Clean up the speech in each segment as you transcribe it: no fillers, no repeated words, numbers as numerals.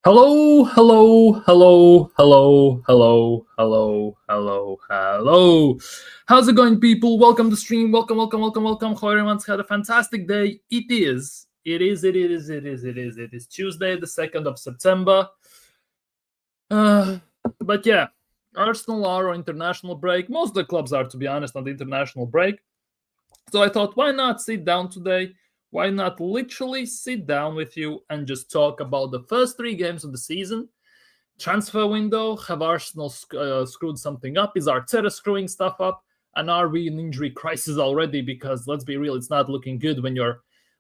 Hello, hello, hello, hello, hello, hello, hello, hello. How's it going, people? Welcome to stream. Welcome. Hope everyone's had a fantastic day. It is Tuesday, the 2nd of September. But yeah, Arsenal are on international break. Most of the clubs are, to be honest, on the international break. So I thought, why not sit down today? Why not literally sit down with you and just talk about the first 3 games of the season? Transfer window, have Arsenal screwed something up? Is Arteta screwing stuff up? And are we in injury crisis already? Because let's be real, it's not looking good when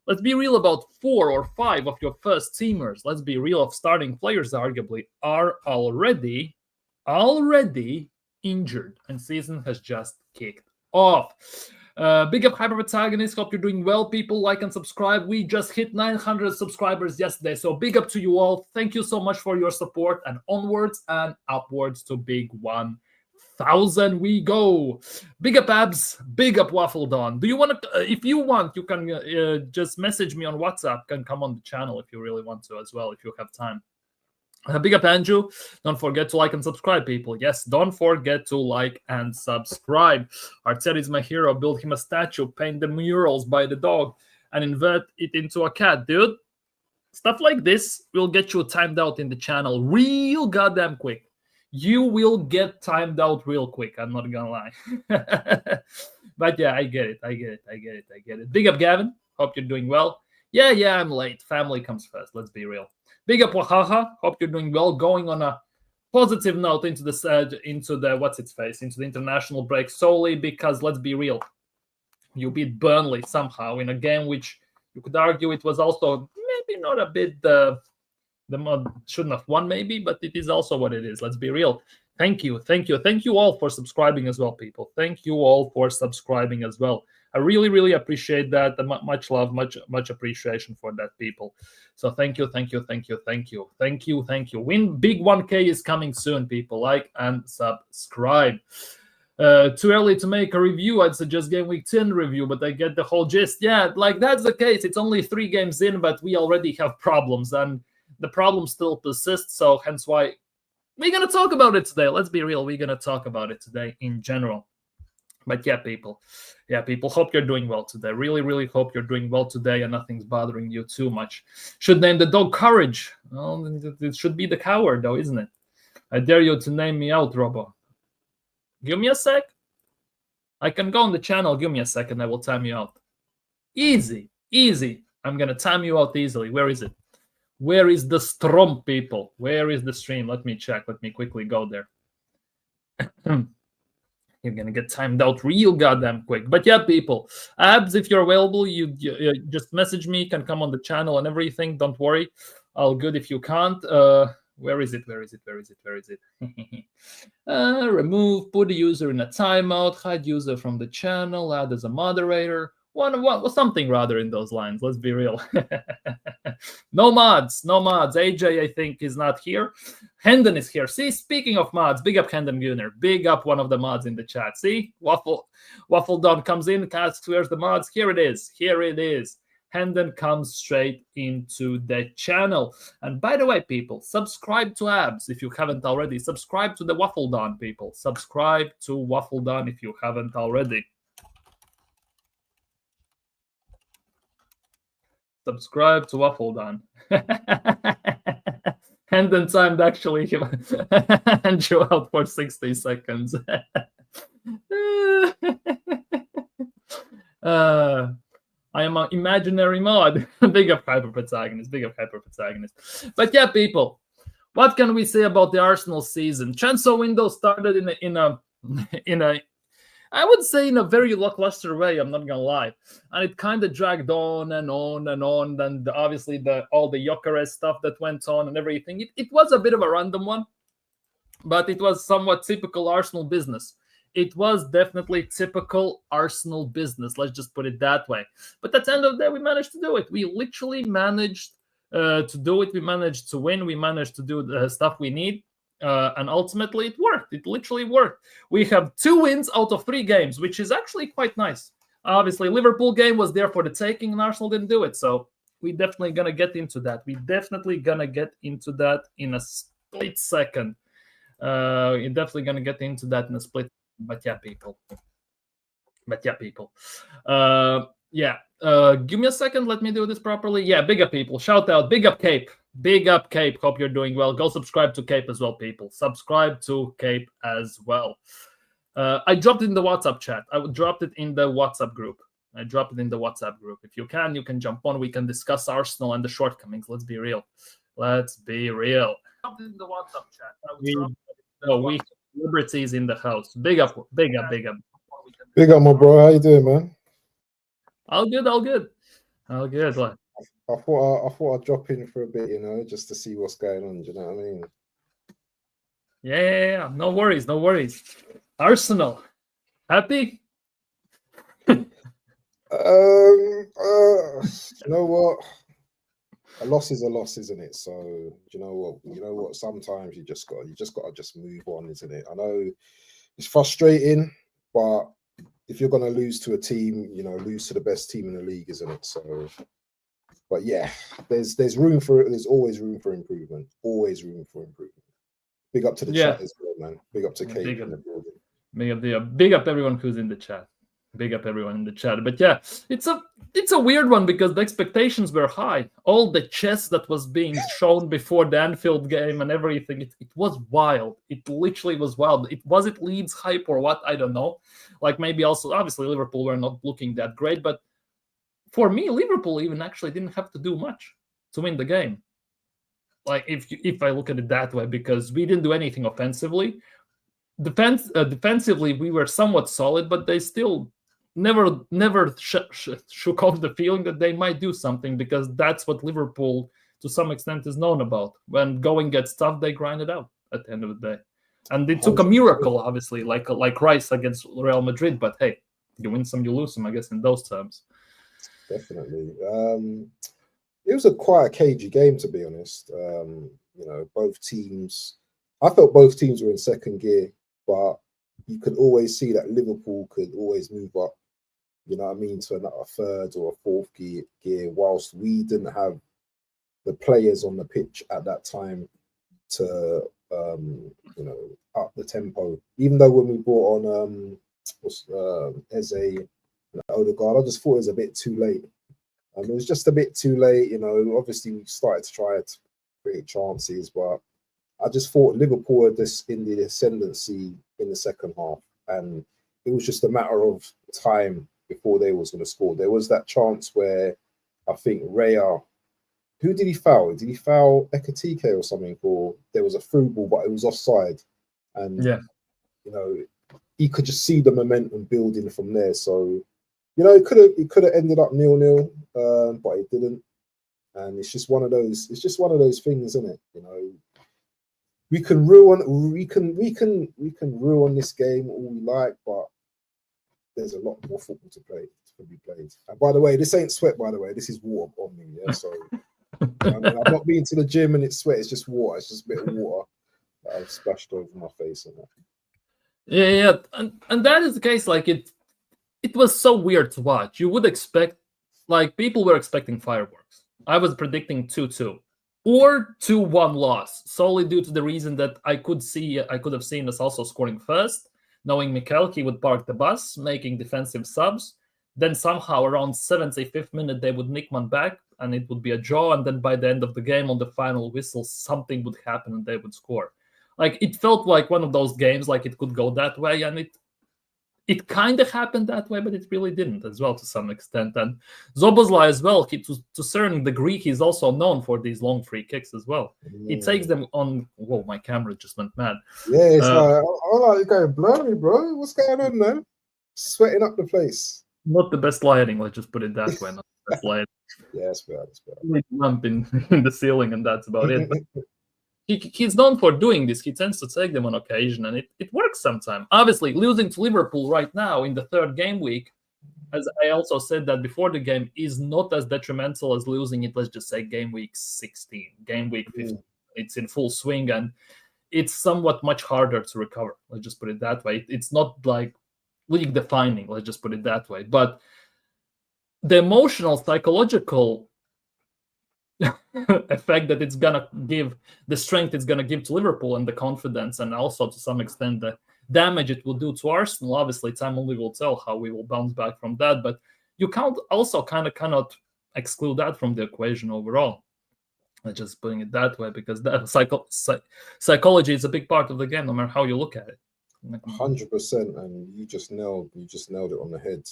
let's be real, about 4 or 5 of your first teamers, let's be real, of starting players arguably, are already injured, and season has just kicked off. Big up Hyper Protagonist. Hope you're doing well, people. Like and subscribe. We just hit 900 subscribers yesterday, so big up to you all. Thank you so much for your support, and onwards and upwards to big 1,000 we go. Big up Abs. Big up Waffle Dawn. Do you want to? If you want, you can just message me on WhatsApp. Can come on the channel if you really want to as well, if you have time. Big up Andrew. Don't forget to like and subscribe, people. Yes, don't forget to like and subscribe. Arteta is my hero. Build him a statue, paint the murals by the dog, and invert it into a cat, dude. Stuff like this will get you timed out in the channel real goddamn quick. You will get timed out real quick. I'm not gonna lie. But yeah, I get it. Big up Gavin. Hope you're doing well. Yeah, I'm late. Family comes first. Let's be real. Big up Wahaha. Hope you're doing well. Going on a positive note into the international break, solely because, let's be real, you beat Burnley somehow in a game which you could argue it was also maybe not a bit the mud shouldn't have won, maybe, but it is also what it is. Let's be real. Thank you all for subscribing as well, people. Thank you all for subscribing as well. I really appreciate that. Much love, much appreciation for that, people. So thank you. Win big 1K is coming soon, people. Like and subscribe. Too early to make a review. I'd suggest game week 10 review, but I get the whole gist. Yeah, like that's the case. It's only 3 games in, but we already have problems, and the problem still persists. So hence why we're gonna talk about it today. Let's be real. We're gonna talk about it today in general. But yeah, people, hope you're doing well today. Really hope you're doing well today and nothing's bothering you too much. Should name the dog Courage. Well, it should be the Coward, though, isn't it? I dare you to name me out, Robo. Give me a sec. I can go on the channel. Give me a second. I will time you out. Easy. I'm going to time you out easily. Where is it? Where is the Strom, people? Where is the stream? Let me check. Let me quickly go there. You're going to get timed out real goddamn quick. But yeah, people, Abs, if you're available, you just message me, can come on the channel and everything. Don't worry. All good if you can't. Where is it? Remove, put the user in a timeout, hide user from the channel, add as a moderator. Something rather in those lines. Let's be real. No mods. AJ, I think, is not here. Hendon is here. See, speaking of mods, big up Hendon Gunner. Big up one of the mods in the chat. See, Waffle Don comes in, asks where's the mods. Here it is. Hendon comes straight into the channel. And by the way, people, subscribe to Abs if you haven't already. Subscribe to the Waffle Don, people. Subscribe to Waffle Don if you haven't already. Subscribe to Waffle Don. Hendon timed actually Andrew out for 60 seconds. I am an imaginary mod. Big up Hyper Protagonist. But yeah, people, what can we say about the Arsenal season? Transfer window started in a I would say in a very lackluster way, I'm not gonna lie. And it kind of dragged on and on. And obviously all the Gyökeres stuff that went on and everything. It was a bit of a random one, but it was somewhat typical Arsenal business. It was definitely typical Arsenal business. Let's just put it that way. But at the end of the day, we managed to do it. We literally managed to do it. We managed to win. We managed to do the stuff we need. And ultimately, it worked. It literally worked. We have 2 wins out of 3 games, which is actually quite nice. Obviously, Liverpool game was there for the taking, and Arsenal didn't do it. So We're definitely gonna get into that. We're definitely gonna get into that in a split second. You're definitely gonna get into that in a split. But yeah, people. Yeah. Give me a second. Let me do this properly. Yeah, big up, people. Shout out. Big up, Cape. Big up, Cape. Hope you're doing well. Go subscribe to Cape as well, people. Subscribe to Cape as well. I dropped it in the WhatsApp chat. I dropped it in the WhatsApp group. If you can jump on. We can discuss Arsenal and the shortcomings. Let's be real. In the WhatsApp chat. We Liberties in the house. Big up. Big up, my bro. How you doing, man? All good. Like, I thought I'd drop in for a bit, just to see what's going on. Do you know what I mean? Yeah. No worries. Arsenal, happy? You know what? A loss is a loss, isn't it? So you know what? Sometimes you just got to move on, isn't it? I know it's frustrating, but if you're gonna lose to a team, lose to the best team in the league, isn't it? So, but yeah, there's room for it. There's always room for improvement. Always room for improvement. Big up to the chat as well, man. Big up to Kate in the building. Big up everyone who's in the chat. But yeah, it's a weird one because the expectations were high. All the chess that was being shown before the Anfield game and everything, it was wild. It literally was wild. Was it Leeds hype or what? I don't know. Like maybe also, obviously, Liverpool were not looking that great. But for me, Liverpool even actually didn't have to do much to win the game. Like if I look at it that way, because we didn't do anything offensively. Defensively, we were somewhat solid, but they still never shook off the feeling that they might do something, because that's what Liverpool to some extent is known about. When going gets tough, they grind it out at the end of the day. And it took a miracle, obviously, like Rice against Real Madrid. But hey, you win some, you lose some, I guess, in those terms. Definitely. It was quite a cagey game, to be honest. Both teams. I felt both teams were in second gear, but you could always see that Liverpool could always move up, to another third or a fourth gear, whilst we didn't have the players on the pitch at that time to, up the tempo. Even though when we brought on Eze and Odegaard, I just thought it was a bit too late. It was just a bit too late, Obviously, we started to try to create chances, but I just thought Liverpool were in the ascendancy in the second half, and it was just a matter of time before they was going to score. There was that chance where I think Raya, who did he foul? Did he foul Ekatike or something? Or there was a through ball, but it was offside, and he could just see the momentum building from there. So, it could have ended up 0-0, but it didn't. And it's just one of those. It's just one of those things, isn't it? We can ruin this game all we like, but there's a lot more football to be played. And by the way, this ain't sweat. By the way, this is water on me. Yeah, so I'm not being to the gym and it's sweat. It's just water. It's just a bit of water that I've splashed over my face and that. Yeah, and that is the case. Like it was so weird to watch. You would expect, like, people were expecting fireworks. I was predicting 2-2 or 2-1 loss, solely due to the reason that I could have seen us also scoring first, knowing Mikelke would park the bus, making defensive subs. Then somehow around 75th minute, they would nick one back and it would be a draw. And then by the end of the game, on the final whistle, something would happen and they would score. Like, it felt like one of those games, like it could go that way. And it kind of happened that way, but it really didn't as well to some extent. And Szoboszlai as well, to a certain degree, he's also known for these long free kicks as well. He takes them on. Whoa, my camera just went mad. Yeah, it's you're going blurry, bro. What's going on, man? Sweating up the place. Not the best lighting, let's just put it that way. Not the best lighting. Yeah, it's bad. Lamp in the ceiling, and that's about it. But he's known for doing this. He tends to take them on occasion, and it works sometimes. Obviously, losing to Liverpool right now in the third game week, as I also said that before the game, is not as detrimental as losing it, let's just say, game week 16, game week 15. It's in full swing, and it's somewhat much harder to recover. Let's just put it that way. It's not like league defining, let's just put it that way. But the emotional, psychological effect that it's gonna give, the strength it's gonna give to Liverpool, and the confidence, and also to some extent the damage it will do to Arsenal. Obviously, time only will tell how we will bounce back from that. But you can't also kind of cannot exclude that from the equation overall. Just putting it that way, because that psychology is a big part of the game, no matter how you look at it. 100%, and you just nailed it on the head.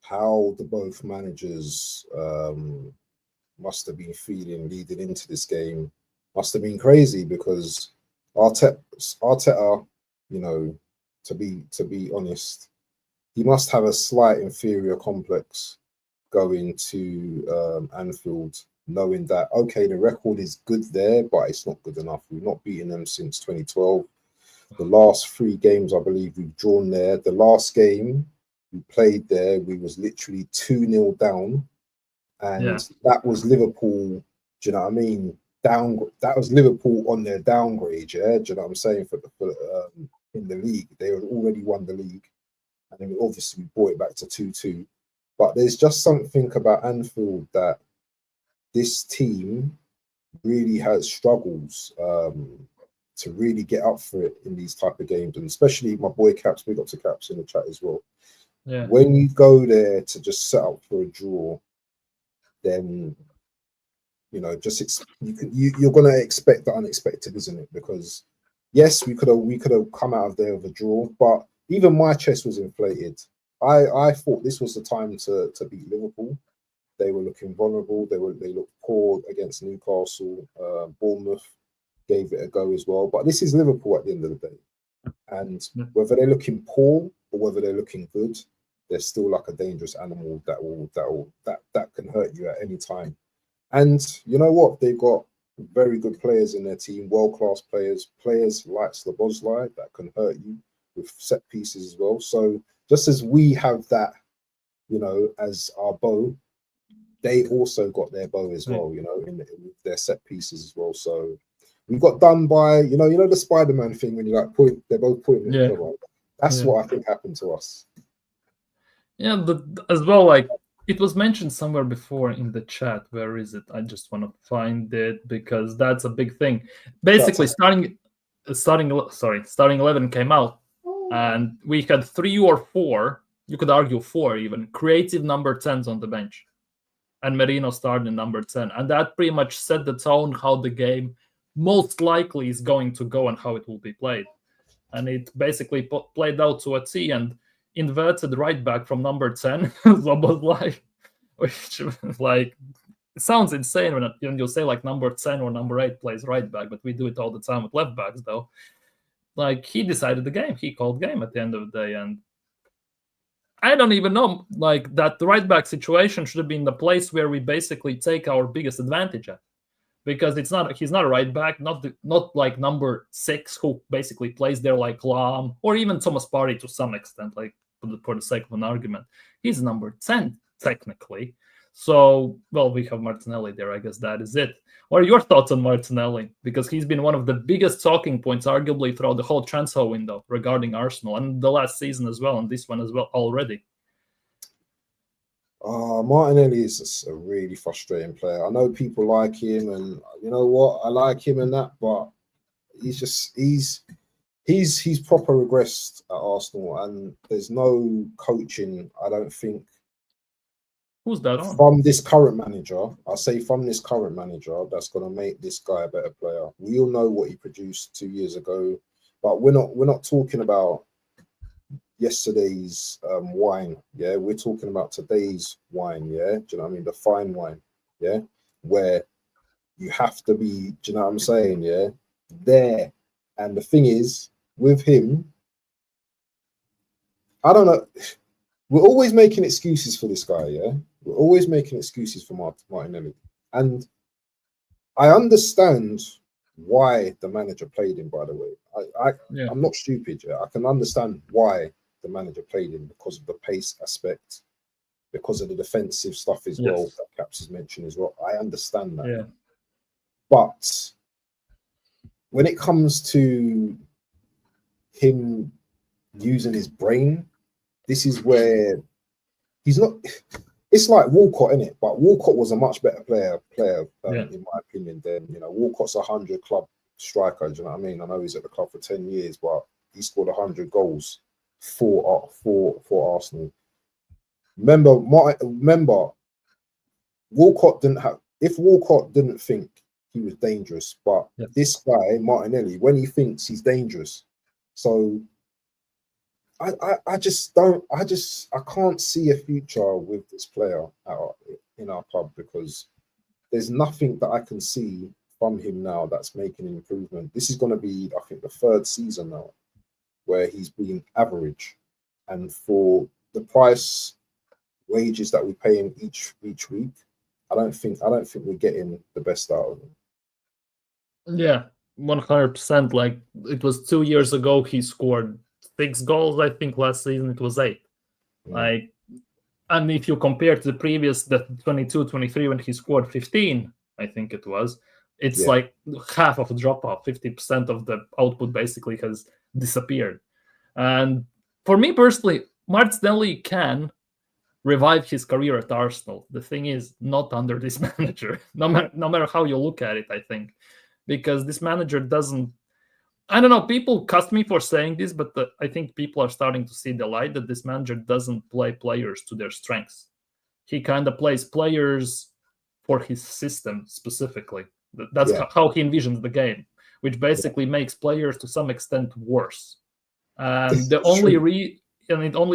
How the both managers must have been feeling leading into this game must have been crazy, because Arteta, you know, to be honest, he must have a slight inferior complex going to Anfield, knowing that, okay, the record is good there, but it's not good enough. We've not beaten them since 2012. The last 3 games, I believe, we've drawn there. The last game we played there, we was literally 2-0 down, and that was Liverpool. Do you know what I mean? That was Liverpool on their downgrade. Yeah, do you know what I'm saying? In the league, they had already won the league, and then obviously we brought it back to 2-2. But there's just something about Anfield that this team really has struggles to really get up for it in these type of games, and especially my boy Caps, big up to Caps in the chat as well. Yeah. When you go there to just set up for a draw, then you know, you're gonna expect the unexpected, isn't it? Because yes, we could have come out of there with a draw, but even my chest was inflated. I thought this was the time to beat Liverpool. They were looking vulnerable. They looked poor against Newcastle. Bournemouth gave it a go as well. But this is Liverpool at the end of the day, and whether they're looking poor or whether they're looking good, they're still like a dangerous animal that can hurt you at any time. And you know what? They've got very good players in their team, world-class players like Szoboszlai that can hurt you with set pieces as well. So just as we have that, you know, as our bow, they also got their bow as well, you know, in their set pieces as well. So we got done by, you know the Spider-Man thing when you like they're both pointing at each other. That's what I think happened to us. Yeah, as well, like it was mentioned somewhere before in the chat. Where is it? I just want to find it, because that's a big thing. Basically, starting 11 came out, and we had 3 or 4, you could argue 4 even, creative number 10s on the bench. And Merino started in number 10. And that pretty much set the tone how the game most likely is going to go and how it will be played. And it basically played out to a T, and inverted right back from number 10, Szoboszlai, which like it sounds insane when you say like number 10 or number 8 plays right back, but we do it all the time with left backs though. Like he decided the game, he called game at the end of the day, and I don't even know, like that right back situation should have been the place where we basically take our biggest advantage at, because he's not a right back, not like number 6 who basically plays there like Lam or even Thomas Partey to some extent, like for the sake of an argument. He's number 10 technically. So, well, we have Martinelli there. I guess that is it. What are your thoughts on Martinelli? Because he's been one of the biggest talking points, arguably, throughout the whole transfer window regarding Arsenal, and the last season as well, and this one as well already. Martinelli is just a really frustrating player. I know people like him, and you know what, I like him and that, but he's proper regressed at Arsenal, and there's no coaching, I don't think. Who's that on? From this current manager, I'll say from this current manager, that's going to make this guy a better player. We all know what he produced 2 years ago, but we're not talking about yesterday's wine. Yeah, we're talking about today's wine. Yeah, do you know what I mean? The fine wine. Yeah, where you have to be. Do you know what I'm saying? Yeah, there. And the thing is, with him, I don't know. We're always making excuses for this guy. Yeah, we're always making excuses for Martinelli, and I understand why the manager played him. By the way, I'm not stupid. Yeah, I can understand why the manager played him, because of the pace aspect, because of the defensive stuff as well that Caps has mentioned as well. I understand that. Yeah. But when it comes to him using his brain, this is where he's not. it's like Walcott, innit? But Walcott was a much better player, Yeah. in my opinion. Than Walcott's 100 club striker. Do you know what I mean? I know he's at the club for 10 years, but he scored 100 goals for Arsenal. Remember, Walcott didn't have. If Walcott didn't think he was dangerous, but Yeah. this guy Martinelli, when he thinks he's dangerous, so I just don't. I can't see a future with this player in our club because there's nothing that I can see from him now that's making an improvement. This is going to be, I think, the third season now where he's been average, and for the price wages that we pay him each week, I don't think we're getting the best out of him. Yeah, 100%. Like, it was 2 years ago, he scored 6 goals. I think last season it was 8. Like, and if you compare to the previous, the 22-23, when he scored 15, I think it was, it's like half of a drop off. 50% of the output basically has disappeared. And for me personally, Martinelli can revive his career at Arsenal. The thing is, not under this manager, no matter how you look at it, I think, because this manager doesn't, I don't know, people cuss me for saying this, but I think people are starting to see the light that this manager doesn't play players to their strengths. He kind of plays players for his system specifically. That's how he envisions the game, which basically makes players to some extent worse. And the only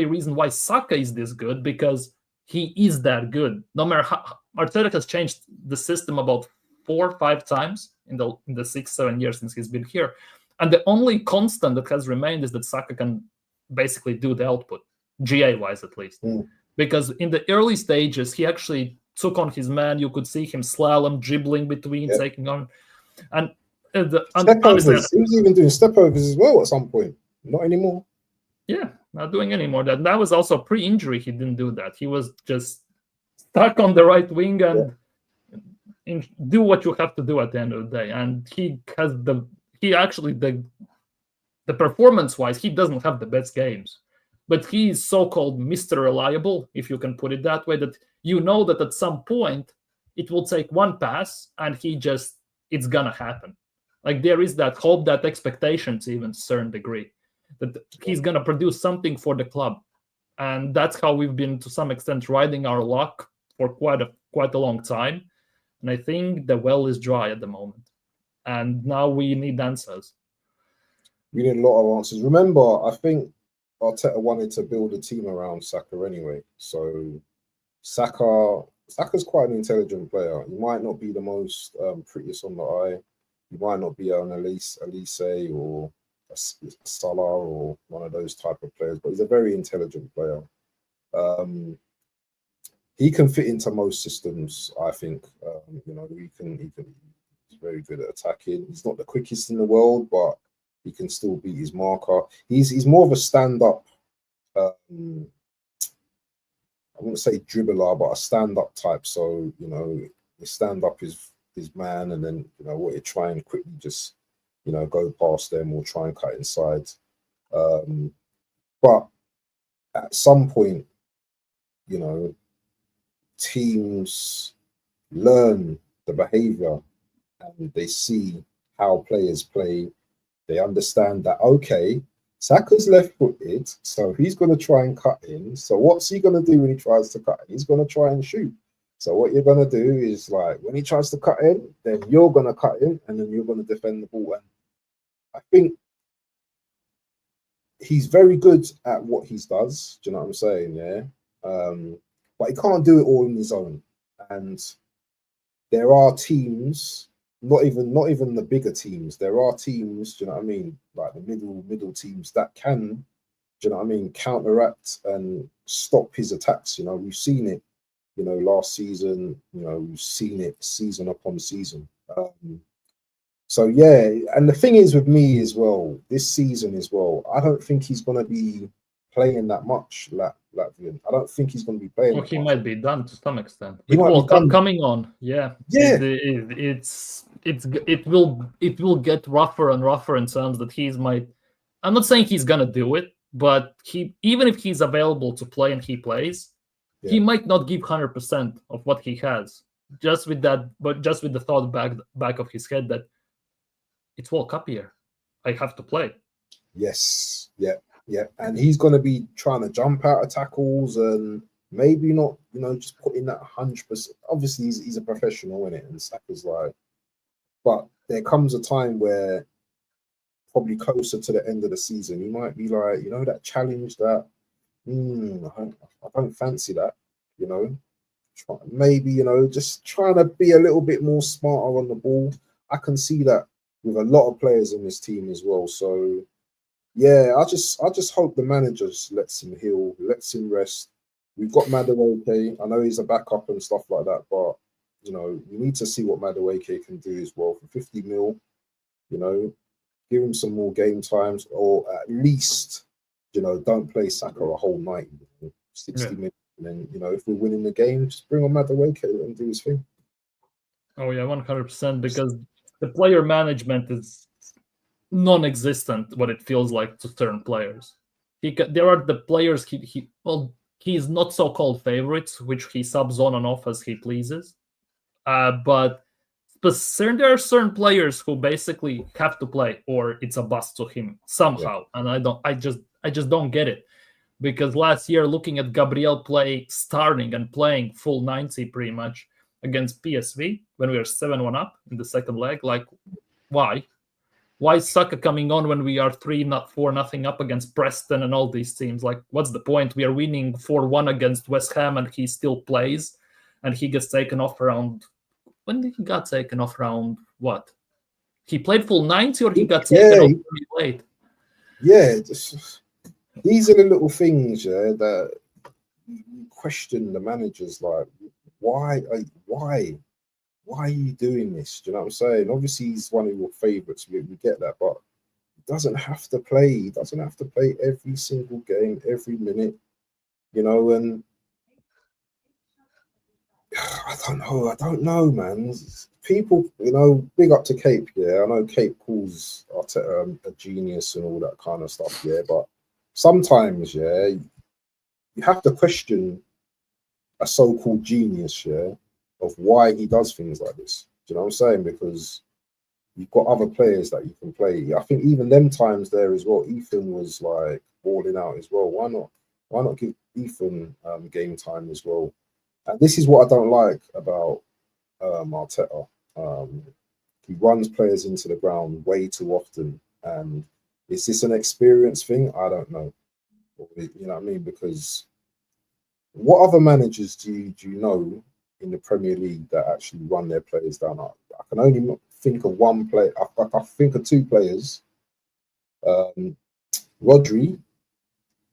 reason why Saka is this good, because he is that good. No matter how Arteta has changed the system about 4 or 5 times in the 6-7 years since he's been here, and the only constant that has remained is that Saka can basically do the output, GA wise at least. Because in the early stages, he actually took on his man. You could see him slalom, dribbling between, taking on, and stepovers. He was even doing stepovers as well at some point. Not anymore. Yeah, not doing any more. That was also pre-injury. He didn't do that. He was just stuck on the right wing and do what you have to do at the end of the day. And he has the performance-wise, he doesn't have the best games, but he is so-called Mr. Reliable, if you can put it that way, that you know that at some point it will take one pass and it's gonna happen. Like, there is that hope, that expectation to even a certain degree that he's gonna produce something for the club. And that's how we've been to some extent riding our luck for quite a long time. And I think the well is dry at the moment. And now we need answers. We need a lot of answers. Remember, I think Arteta wanted to build a team around Saka anyway. So Saka's quite an intelligent player. He might not be the most prettiest on the eye. He might not be an Elise or a Salah or one of those type of players, but he's a very intelligent player. He can fit into most systems, I think. He's very good at attacking. He's not the quickest in the world, but he can still beat his marker. He's more of a stand-up, I wouldn't say dribbler, but a stand-up type. So, the stand-up is his man, and then, what you try and quickly just, go past them or try and cut inside. But at some point, teams learn the behavior and they see how players play. They understand that, okay, Saka's left-footed, so he's going to try and cut in. So what's he going to do when he tries to cut in? He's going to try and shoot. So what you're going to do is, like, when he tries to cut in, then you're going to cut in, and then you're going to defend the ball. And I think he's very good at what he does. Do you know what I'm saying? Yeah. But he can't do it all on his own. And there are teams, not even the bigger teams. There are teams, do you know what I mean? Like the middle teams that can, do you know what I mean, counteract and stop his attacks. We've seen it, last season. We've seen it season upon season. So yeah, and the thing is with me as well, this season as well, I don't think he's going to be playing that much, Latvian. I don't think he's going to be playing. Well, he might be done to some extent. He might be done. Coming on, yeah. It will get rougher and rougher in terms that I'm not saying he's gonna do it, but even if he's available to play and he plays, Yeah. He might not give 100% of what he has, just with that, but just with the thought back of his head that it's World Cup year, I have to play. Yes. Yeah. Yeah. And he's going to be trying to jump out of tackles and maybe not, just put in that 100%. Obviously, he's a professional in it, and Saka's like, but there comes a time where probably closer to the end of the season, he might be like, that challenge that, I don't fancy that, maybe, just trying to be a little bit more smarter on the ball. I can see that with a lot of players in this team as well. So, yeah, I just hope the manager just lets him heal, lets him rest. We've got Madueke. I know he's a backup and stuff like that, but we need to see what Madueke can do as well for 50 mil. Give him some more game times, or at least, don't play Saka a whole night, 60 minutes. And then, if we're winning the game, just bring on Madueke and do his thing. Oh yeah, 100%. Because the player management is non-existent. What it feels like to certain players. There are the players he's not so-called favorites, which he subs on and off as he pleases. But there are certain players who basically have to play, or it's a bust to him somehow. Yeah. And I just don't get it. Because last year, looking at Gabriel starting and playing full 90 pretty much against PSV when we were 7-1 up in the second leg, like, why? Why is Saka coming on when we are 4-0 up against Preston and all these teams? Like, what's the point? We are winning 4-1 against West Ham and he still plays, and he gets taken off around. When did he got taken off around what? He played full 90 or he got taken off pretty late? Yeah, these are the little things, that you question the managers, like, why are you doing this? Do you know what I'm saying? Obviously, he's one of your favourites. We get that, but he doesn't have to play. He doesn't have to play every single game, every minute, and I don't know, man. People, big up to Cape, yeah. I know Cape calls Arteta a genius and all that kind of stuff, yeah, but sometimes, yeah, you have to question a so-called genius, yeah, of why he does things like this. Do you know what I'm saying? Because you've got other players that you can play. I think even them times there as well, Ethan was like balling out as well. Why not give Ethan game time as well? And this is what I don't like about Arteta. He runs players into the ground way too often. And is this an experience thing? I don't know. You know what I mean? Because what other managers do you know in the Premier League that actually run their players down? I can only think of one player. I think of two players. Rodri,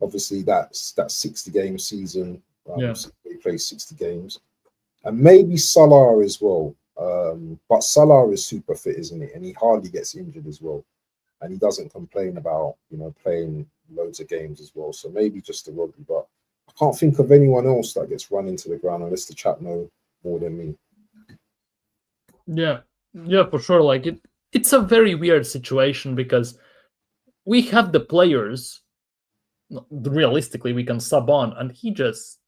obviously that's 60-game season. He plays 60 games, and maybe Salah as well. But Salah is super fit, isn't he? And he hardly gets injured as well, and he doesn't complain about playing loads of games as well. So maybe just the Rodri, but I can't think of anyone else that gets run into the ground unless the chap know more than me. Yeah, for sure. Like it's a very weird situation because we have the players. Realistically, we can sub on, and he just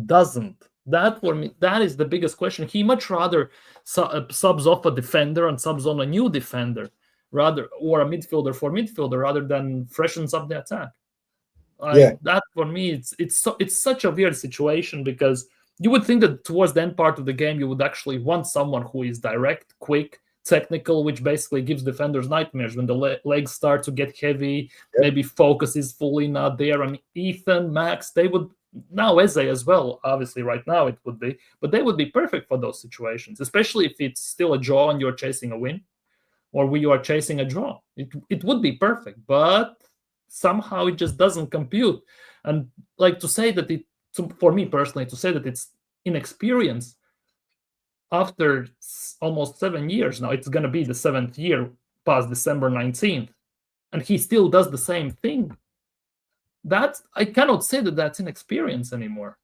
doesn't. That for me, that is the biggest question. He much rather subs off a defender and subs on a new defender, or a midfielder for midfielder, rather than freshens up the attack. That for me, it's such a weird situation because you would think that towards the end part of the game, you would actually want someone who is direct, quick, technical, which basically gives defenders nightmares when the legs start to get heavy. Maybe focus is fully not there. I mean, Ethan, Max, they would now Eze as well. Obviously, right now it would be, but they would be perfect for those situations, especially if it's still a draw and you're chasing a win, or we are chasing a draw. It would be perfect, but somehow it just doesn't compute. And like to say that for me personally, to say that it's inexperience after almost 7 years now, it's going to be the 7th year past December 19th, and he still does the same thing. I cannot say that that's inexperience anymore,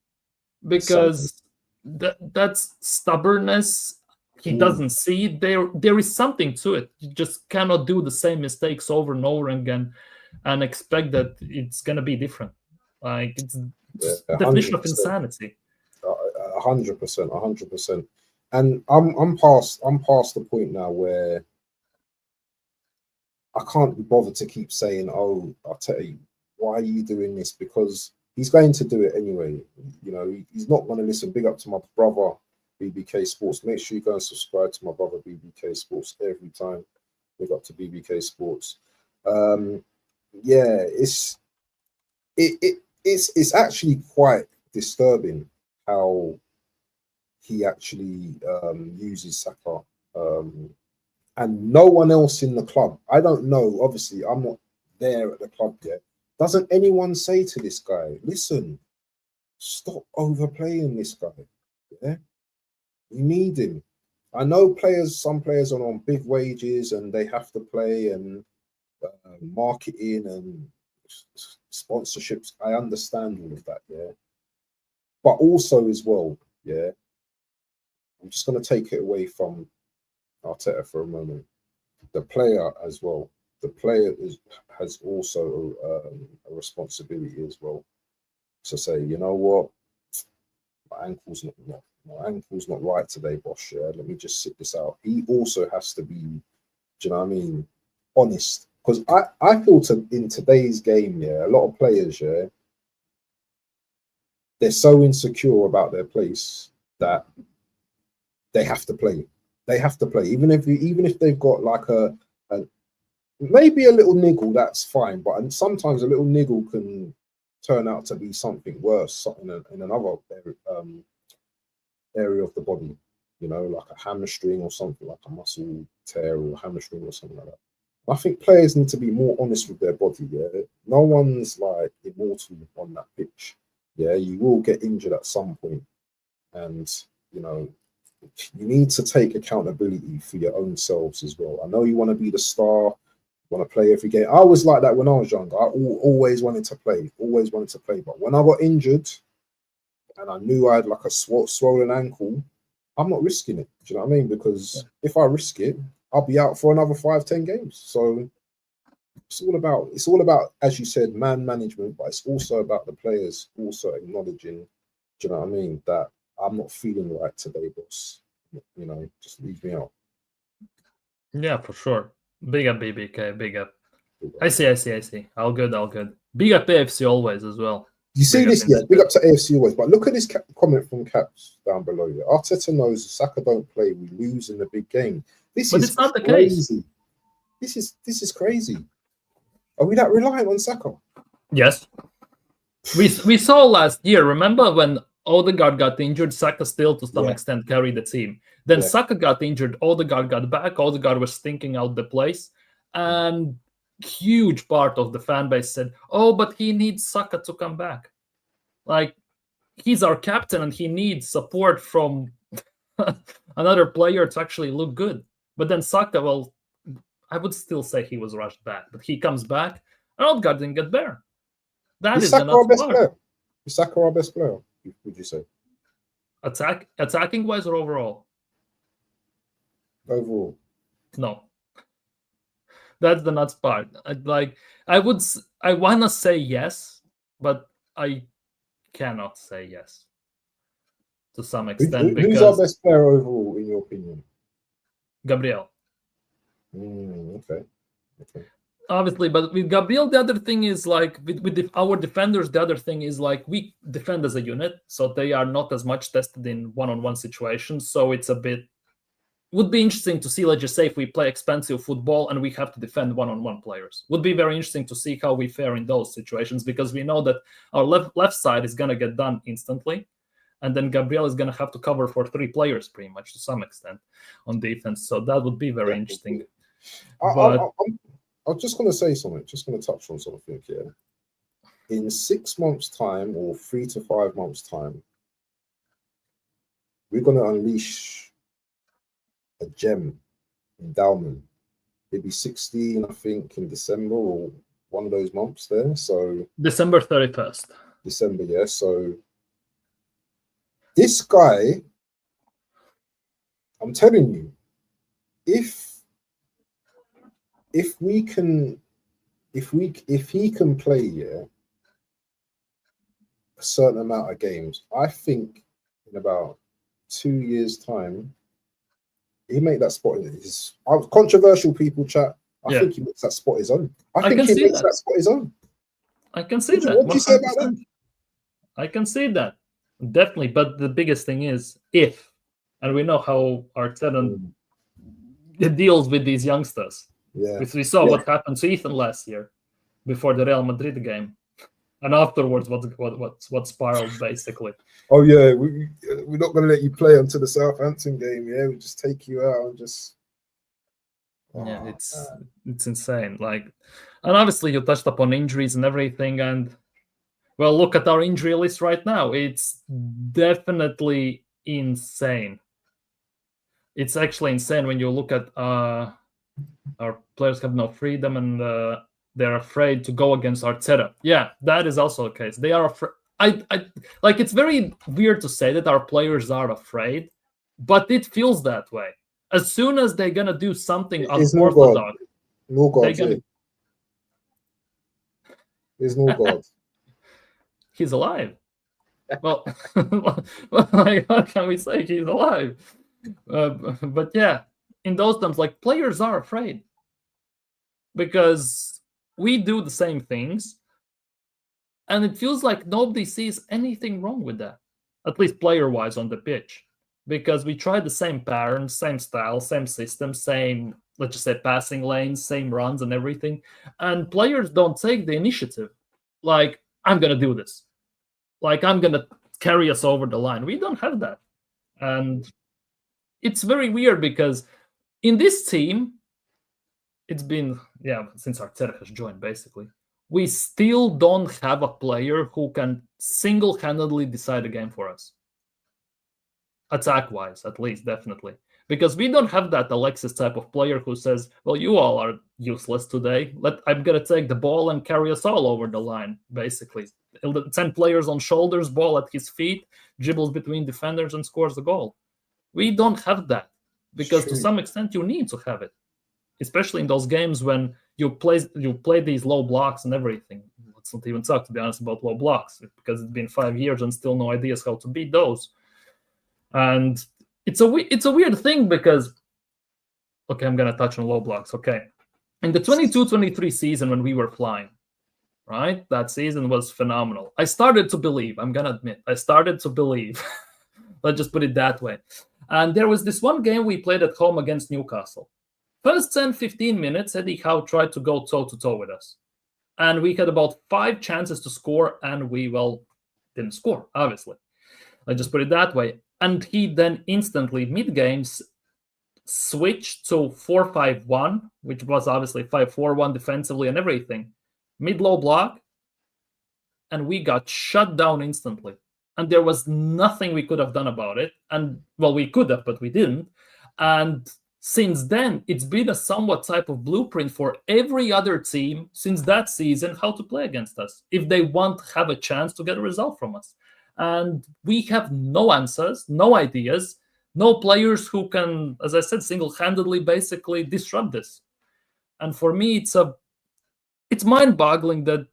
because that's stubbornness. He doesn't see there is something to it. You just cannot do the same mistakes over and over again and expect that it's going to be different. Like it's definition of insanity. 100%, 100%. And I'm past the point now where I can't be bothered to keep saying, "Oh, I'll tell you, why are you doing this?" Because he's going to do it anyway. You know, he's not going to listen. Big up to my brother, BBK Sports. Make sure you go and subscribe to my brother, BBK Sports, every time. Big up to BBK Sports. Yeah, it's actually quite disturbing how he actually uses Saka. And no one else in the club. I don't know. Obviously, I'm not there at the club yet. Doesn't anyone say to this guy, listen, stop overplaying this guy? Yeah, you need him. I know some players are on big wages and they have to play, and marketing and sponsorships. I understand all of that, yeah. But also as well, yeah, I'm just going to take it away from Arteta for a moment. The player as well. The player has also a responsibility as well to say, you know what, my ankle's not right today, boss. Yeah, let me just sit this out. He also has to be, do you know what I mean, honest. Because I feel in today's game, yeah, a lot of players, yeah, they're so insecure about their place that they have to play. They have to play, even if they've got like a maybe a little niggle, that's fine. But sometimes a little niggle can turn out to be something worse in another area of the body, you know, like a hamstring or something, like a muscle tear or a hamstring or something like that. I think players need to be more honest with their body. Yeah, no one's like immortal on that pitch. Yeah, you will get injured at some point, and you know, you need to take accountability for your own selves as well. I know you want to be the star, want to play every game. I was like that when I was younger. I always wanted to play, But when I got injured and I knew I had like a swollen ankle, I'm not risking it. Do you know what I mean? Because if I risk it, I'll be out for another 5-10 games. So it's all about, as you said, man management, but it's also about the players also acknowledging, do you know what I mean, that I'm not feeling right today, boss. You know, just leave me out. Yeah, for sure. Big up BBK, big up. I see. All good. Big up AFC always as well. You see this, yeah, big up to AFC always. But look at this comment from Caps down below. Yeah. Arteta knows if Saka don't play, we lose in the big game. But it's not crazy. The case. This is crazy. Are we that reliant on Saka? Yes. We saw last year, remember when Odegaard got injured, Saka still to some extent carried the team. Then Saka got injured, Odegaard got back, Odegaard was stinking out the place. And huge part of the fan base said, oh, but he needs Saka to come back. Like, he's our captain and he needs support from another player to actually look good. But then Saka, well, I would still say he was rushed back, but he comes back and Odegaard didn't get better. That is Saka our best player? Is Saka our best player, would you say? Attacking wise or overall? Overall. No. That's the nuts part. I want to say yes, but I cannot say yes to some extent. Who's our best player overall, in your opinion? Gabriel. Okay. Obviously, but with Gabriel, the other thing is like with our defenders, the other thing is like we defend as a unit, so they are not as much tested in one-on-one situations. So it's a bit would be interesting to see, let's just say, if we play expensive football and we have to defend one-on-one players. Would be very interesting to see how we fare in those situations, because we know that our left side is going to get done instantly, and then Gabriel is going to have to cover for 3 players pretty much to some extent on defense. So that would be very interesting. I'm just going to say something, just going to touch on something here. In 6 months' time or 3 to 5 months' time, we're going to unleash a gem endowment. It'll be 16, I think, in December or one of those months there. So December 31st. December, yeah. So this guy, I'm telling you, if he can play, yeah, a certain amount of games, I think in about 2 years' time, he made that spot in his controversial people chat. I think he makes that spot his own. I think he makes that spot his own. I can see that. What do you say about that? I can see that. Definitely. But the biggest thing is if, and we know how Arteta deals with these youngsters. Yeah. We saw what happened to Ethan last year before the Real Madrid game. And afterwards, what spiraled, basically. Oh, yeah. We're not going to let you play until the Southampton game, yeah? We just take you out and just... Yeah, it's insane. Like, and obviously you touched upon injuries and everything, and well, look at our injury list right now. It's definitely insane. It's actually insane when you look at our players have no freedom and they're afraid to go against Arteta. Yeah, that is also the case. They are afraid. I like. It's very weird to say that our players are afraid, but it feels that way. As soon as they're gonna do something unorthodox, no God. There's no God. He's alive. Well, how can we say he's alive? But yeah, in those terms, like players are afraid because we do the same things, and it feels like nobody sees anything wrong with that, at least player-wise on the pitch. Because we try the same patterns, same style, same system, same, let's just say, passing lanes, same runs and everything. And players don't take the initiative. Like, I'm going to do this. Like, I'm going to carry us over the line. We don't have that. And it's very weird because in this team, it's been, since Arteta has joined, basically, we still don't have a player who can single-handedly decide a game for us. Attack-wise, at least, definitely. Because we don't have that Alexis type of player who says, well, you all are useless today. I'm going to take the ball and carry us all over the line, basically. 10 players on shoulders, ball at his feet, dribbles between defenders and scores a goal. We don't have that. Because to some extent, you need to have it. Especially in those games when you play these low blocks and everything. Let's not even talk, to be honest, about low blocks. Because it's been 5 years and still no ideas how to beat those. And it's a weird thing because, okay, I'm going to touch on low blocks. Okay. In the 22-23 season when we were flying, right? That season was phenomenal. I started to believe, I'm going to admit, Let's just put it that way. And there was this one game we played at home against Newcastle. First 10-15 minutes, Eddie Howe tried to go toe-to-toe with us. And we had about 5 chances to score, and we, didn't score, obviously. Let's just put it that way. And he then instantly, mid-games, switched to 4-5-1, which was obviously 5-4-1 defensively and everything. Mid-low block, and we got shut down instantly. And there was nothing we could have done about it. And, we could have, but we didn't. And since then, it's been a somewhat type of blueprint for every other team since that season how to play against us, if they want to have a chance to get a result from us. And we have no answers, no ideas, no players who can, as I said, single-handedly basically disrupt this. And for me, it's mind-boggling that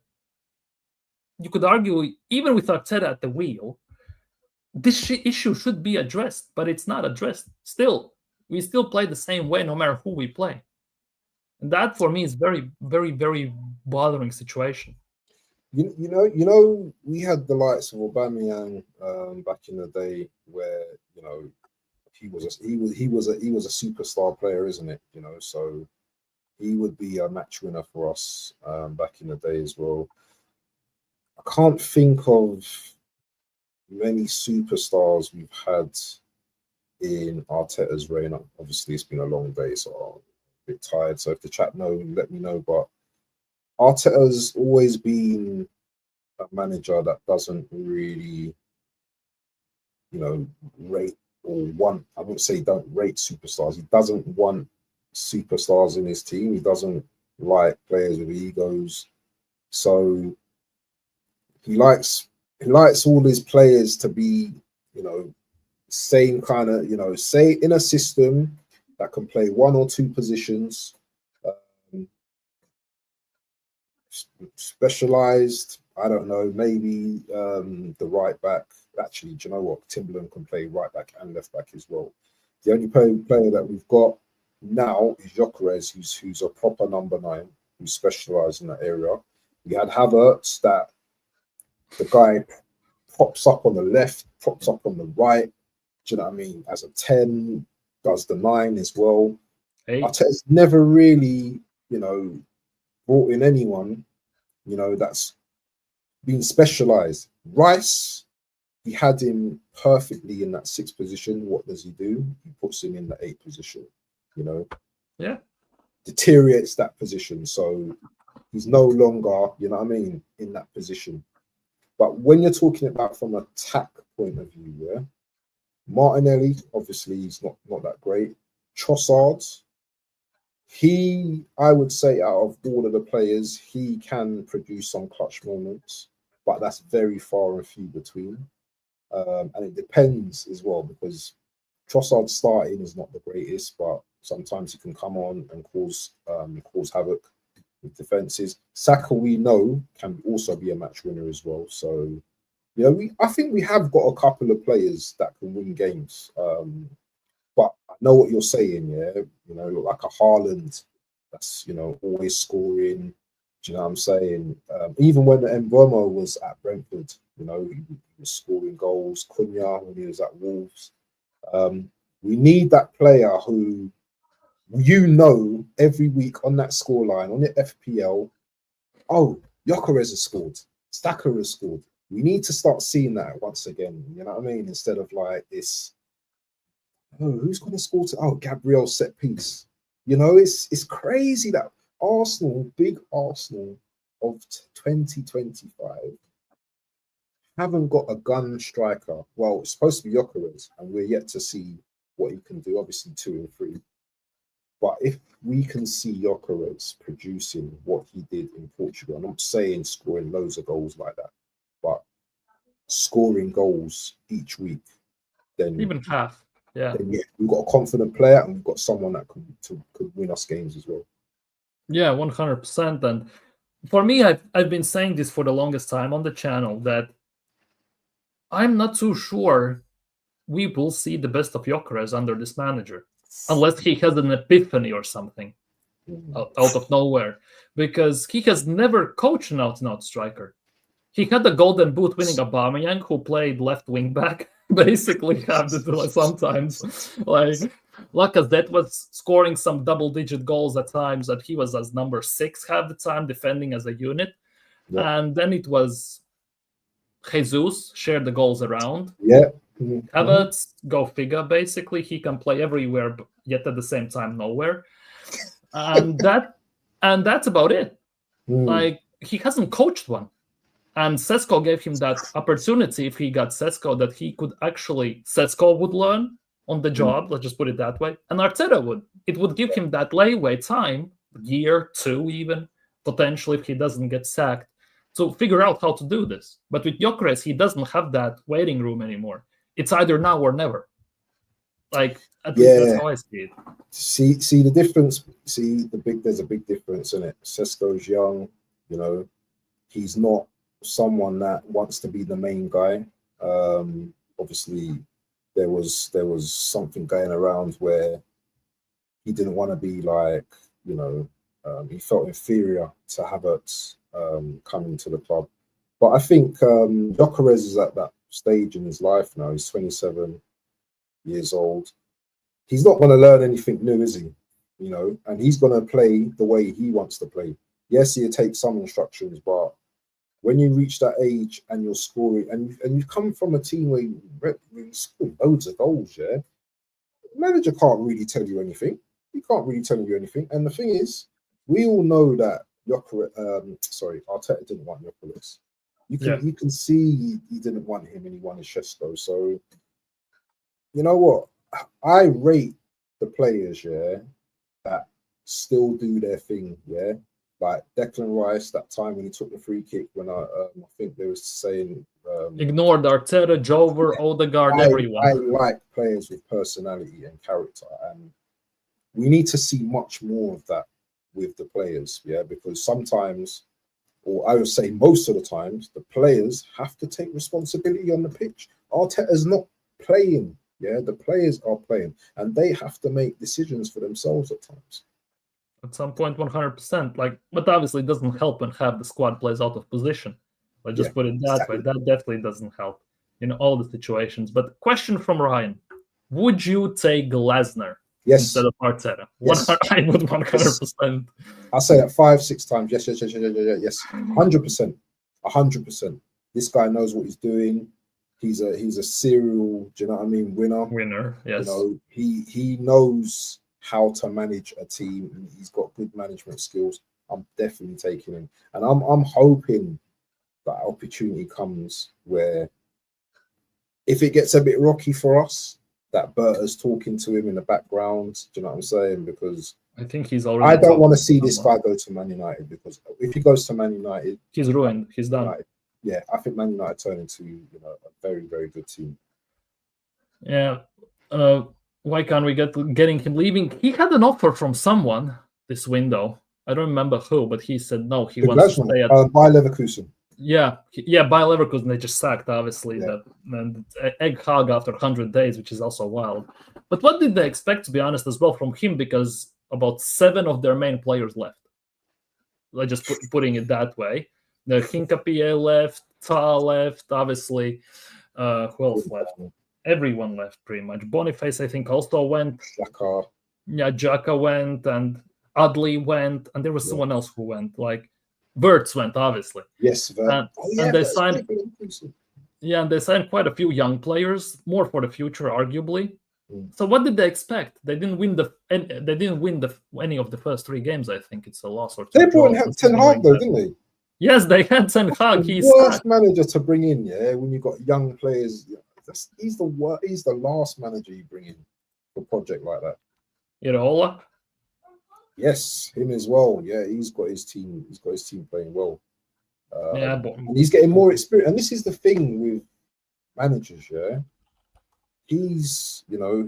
you could argue, even with Arteta at the wheel, this issue should be addressed, but it's not addressed. We still play the same way no matter who we play. And that, for me, is very, very, very bothering situation. You know, we had the likes of Aubameyang back in the day, where he was a superstar player, isn't it? So he would be a match winner for us back in the day as well. I can't think of many superstars we've had in Arteta's reign. Obviously, it's been a long day, so I'm a bit tired. So if the chat know, let me know. But Arteta's always been a manager that doesn't really, rate or want. I wouldn't say don't rate superstars. He doesn't want superstars in his team. He doesn't like players with egos. So he likes all his players to be, same kind of, say in a system that can play 1 or 2 positions. Specialized, I don't know, maybe the right back actually, do you know what? Timberland can play right back and left back as well. The only player that we've got now is Gyökeres, who's a proper number 9, who specialises in that area. We had Havertz, that the guy props up on the left, props up on the right. Do you know what I mean? As a 10, does the 9 as well. Hey, Arteta's never really, brought in anyone, that's been specialised. Rice, he had him perfectly in that 6th position. What does he do? He puts him in the 8th position, yeah, deteriorates that position. So he's no longer, in that position. But when you're talking about from an attack point of view, yeah, Martinelli, obviously, he's not that great. Trossard, I would say, out of all of the players, he can produce some clutch moments, but that's very far and few between. And it depends as well, because Trossard starting is not the greatest, but sometimes he can come on and cause havoc with defenses. Saka, we know, can also be a match winner as well. So, I think we have got a couple of players that can win games. But I know what you're saying, yeah. Like a Haaland, that's always scoring. Do you know what I'm saying? Even when Mbeumo was at Brentford, he was scoring goals. Cunha when he was at Wolves. We need that player who, every week on that scoreline, on the FPL, oh, Gyökeres has scored, Stacker has scored. We need to start seeing that once again. You know what I mean? Instead of like this, oh, who's going to score? Gabriel set piece. It's crazy that big Arsenal of 2025 haven't got a gun striker. Well, it's supposed to be Gyökeres, and we're yet to see what he can do. Obviously, 2 and 3. But if we can see Gyökeres producing what he did in Portugal, I'm not saying scoring loads of goals like that, but scoring goals each week, then even half. Yeah. Then we've got a confident player, and we've got someone that could win us games as well. Yeah, 100%. And for me, I've been saying this for the longest time on the channel, that I'm not too sure we will see the best of Gyökeres under this manager, unless he has an epiphany or something out of nowhere, because he has never coached an out-and-out striker. He had the Golden Boot winning Aubameyang, who played left wing back, basically have to do it sometimes. Like Lacazette was scoring some double-digit goals at times, that he was as number 6 half the time, defending as a unit. Yeah. And then it was Jesus shared the goals around. Yeah. Havertz, go figure, basically. He can play everywhere, but yet at the same time, nowhere. And that's about it. Like, he hasn't coached one. And Sesko gave him that opportunity, if he got Sesko, that he could actually, Sesko would learn on the job, let's just put it that way, and Arteta would. It would give him that layaway time, year, 2 even, potentially, if he doesn't get sacked, to figure out how to do this. But with Gyökeres, he doesn't have that waiting room anymore. It's either now or never. Like, at least that's how I see it. See the difference. There's a big difference in it. Sesko's young, he's not someone that wants to be the main guy. Obviously, there was something going around where he didn't want to be like, he felt inferior to Havertz coming to the club. But I think Gyökeres is at that stage in his life now. He's 27 years old. He's not going to learn anything new, is he? And he's going to play the way he wants to play. Yes, he'll take some instructions, but when you reach that age and you're scoring, and you come from a team where you scored loads of goals, yeah, the manager can't really tell you anything. He can't really tell you anything. And the thing is, we all know that Arteta didn't want Gyökeres. You can see he didn't want him, and he wanted Sesko. So, you know what? I rate the players, yeah, that still do their thing, yeah. Like Declan Rice, that time when he took the free kick, when I think they were saying ignored Arteta, Jover, Odegaard, everyone. I like players with personality and character, and we need to see much more of that with the players, yeah, because sometimes, or I would say most of the times, the players have to take responsibility on the pitch. Arteta's not playing. Yeah, the players are playing, and they have to make decisions for themselves at times. At some point, 100%. Like, but obviously, it doesn't help when half the squad plays out of position. Let's just put it that way. That definitely doesn't help in all the situations. But question from Ryan: would you take Glasner instead of Arteta? Yes. I would 100%. I'll say that 5-6 times. Yes, 100%, 100%. This guy knows what he's doing. He's a serial, do you know what I mean, winner. Yes. You know, he knows how to manage a team, and he's got good management skills. I'm definitely taking him, and I'm hoping that opportunity comes where, if it gets a bit rocky for us, that Berta's talking to him in the background. Do you know what I'm saying? Because I think he's already. I don't want to see this guy go to Man United, because if he goes to Man United, he's ruined. He's done. Yeah, I think Man United turn into a very, very good team. Yeah. Why can't we getting him leaving? He had an offer from someone this window. I don't remember who, but he said no. He wants to stay at by Leverkusen. Yeah, by Leverkusen. They just sacked, obviously, and egg hug after 100 days, which is also wild. But what did they expect, to be honest, as well, from him? Because about 7 of their main players left. Like, just putting it that way. The Hinkapie left, Ta left, obviously. Who else left? Everyone left, pretty much. Boniface, I think, also went. Xhaka. Yeah, Xhaka went, and Adli went, and there was someone else who went. Like, Wirtz went, obviously. Yes, and they signed. Yeah, and they signed quite a few young players, more for the future, arguably. So what did they expect? They didn't win any of the first 3 games. I think it's a loss or 2. They brought in Ten Hag, though, didn't they? Yes, they had Ten Hag. He's the worst manager to bring in. Yeah, when you've got young players, he's the last manager you bring in for a project like that. Iraola. Yes, him as well. Yeah, he's got his team playing well. And he's getting more experience. And this is the thing with managers. Yeah, he's getting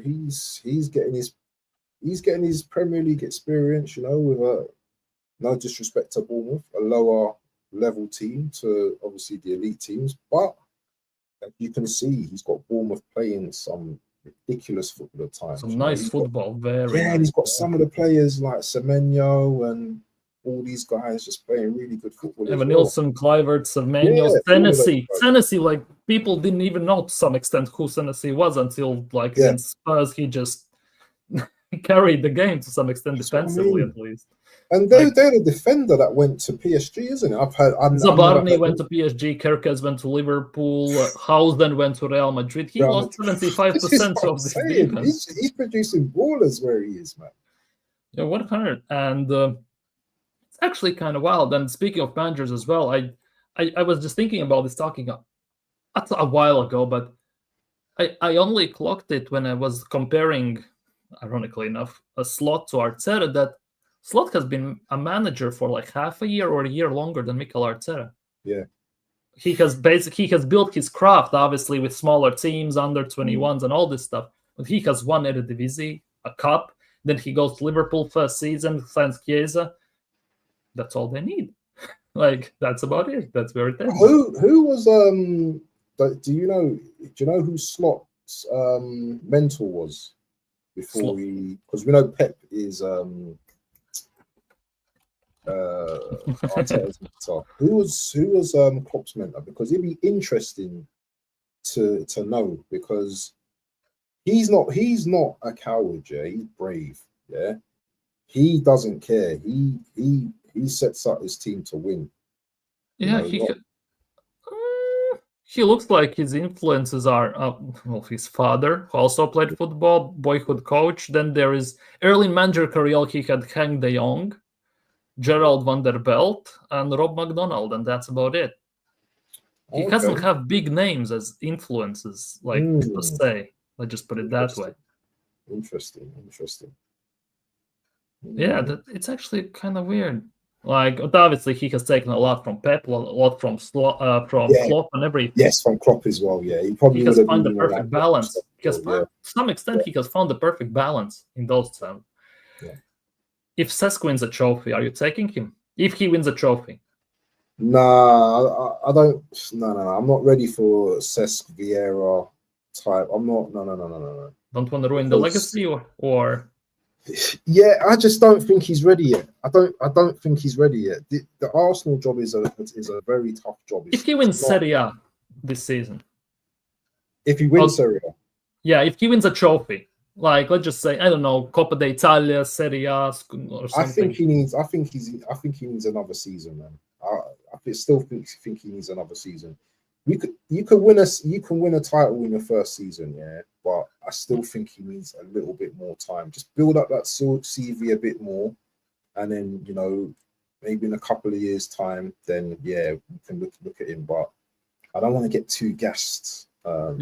his Premier League experience. With no disrespect to Bournemouth, a lower level team to obviously the elite teams, but you can see he's got Bournemouth playing some ridiculous football at times. Some nice football, and he's got some of the players like Semenyo and all these guys just playing really good football. Evan Nilsson, Kluivert, Semenyo, Senesi. Like, people didn't even know to some extent who Senesi was until against Spurs. He just carried the game to some extent defensively, at least. And they're the defender that went to PSG, isn't it? Zabarny went to PSG, Kerkez went to Liverpool, Housen went to Real Madrid. He lost 75% of the defense. He's producing ballers where he is, man. Yeah, 100. And it's actually kind of wild. And speaking of managers as well, I was just thinking about this that's a while ago, but I only clocked it when I was comparing, ironically enough, a Slot to Arteta, that Slot has been a manager for like half a year or a year longer than Mikel Arteta. Yeah. He has built his craft, obviously, with smaller teams, under 21s and all this stuff. But he has won Eredivisie, a cup. Then he goes to Liverpool first season, signs Chiesa. That's all they need. That's about it. That's where it ends. Who was do you know who Slot's mentor was before because we know Pep is Arteta's mentor. Who was Klopp's mentor? Because it'd be interesting to know, because he's not a coward. Yeah, he's brave. Yeah, he doesn't care. He sets up his team to win. Yeah, he looks like his influences are his father, who also played football, boyhood coach. Then there is early manager career. He had Henk de Jong, Gerald van der Belt, and Rob McDonald, and that's about it. He doesn't have big names as influences, per se. Let's just put it that way. Interesting. Yeah, it's actually kind of weird. Obviously, he has taken a lot from Pep, a lot from Klopp and everything. Yes, from Klopp as well. Yeah, he has found the perfect balance. To some extent, he has found the perfect balance in those terms. Yeah. If Cesc wins a trophy, are you taking him? If he wins a trophy? Nah, I don't. No. I'm not ready for Cesc, Vieira, type. I'm not. No. Don't want to ruin the legacy, or yeah, I just don't think he's ready yet. I don't think he's ready yet. The Arsenal job is a very tough job. If he wins Serie A this season, if he wins Serie A, yeah, if he wins a trophy, like let's just say, I don't know, Coppa d'Italia, Serie A, or something. I think he needs another season, man. I still think he needs another season. You can win a title in your first season, yeah, but I still think he needs a little bit more time. Just build up that CV a bit more, and then maybe in a couple of years' time, then yeah, we can look at him. But I don't want to get too gassed for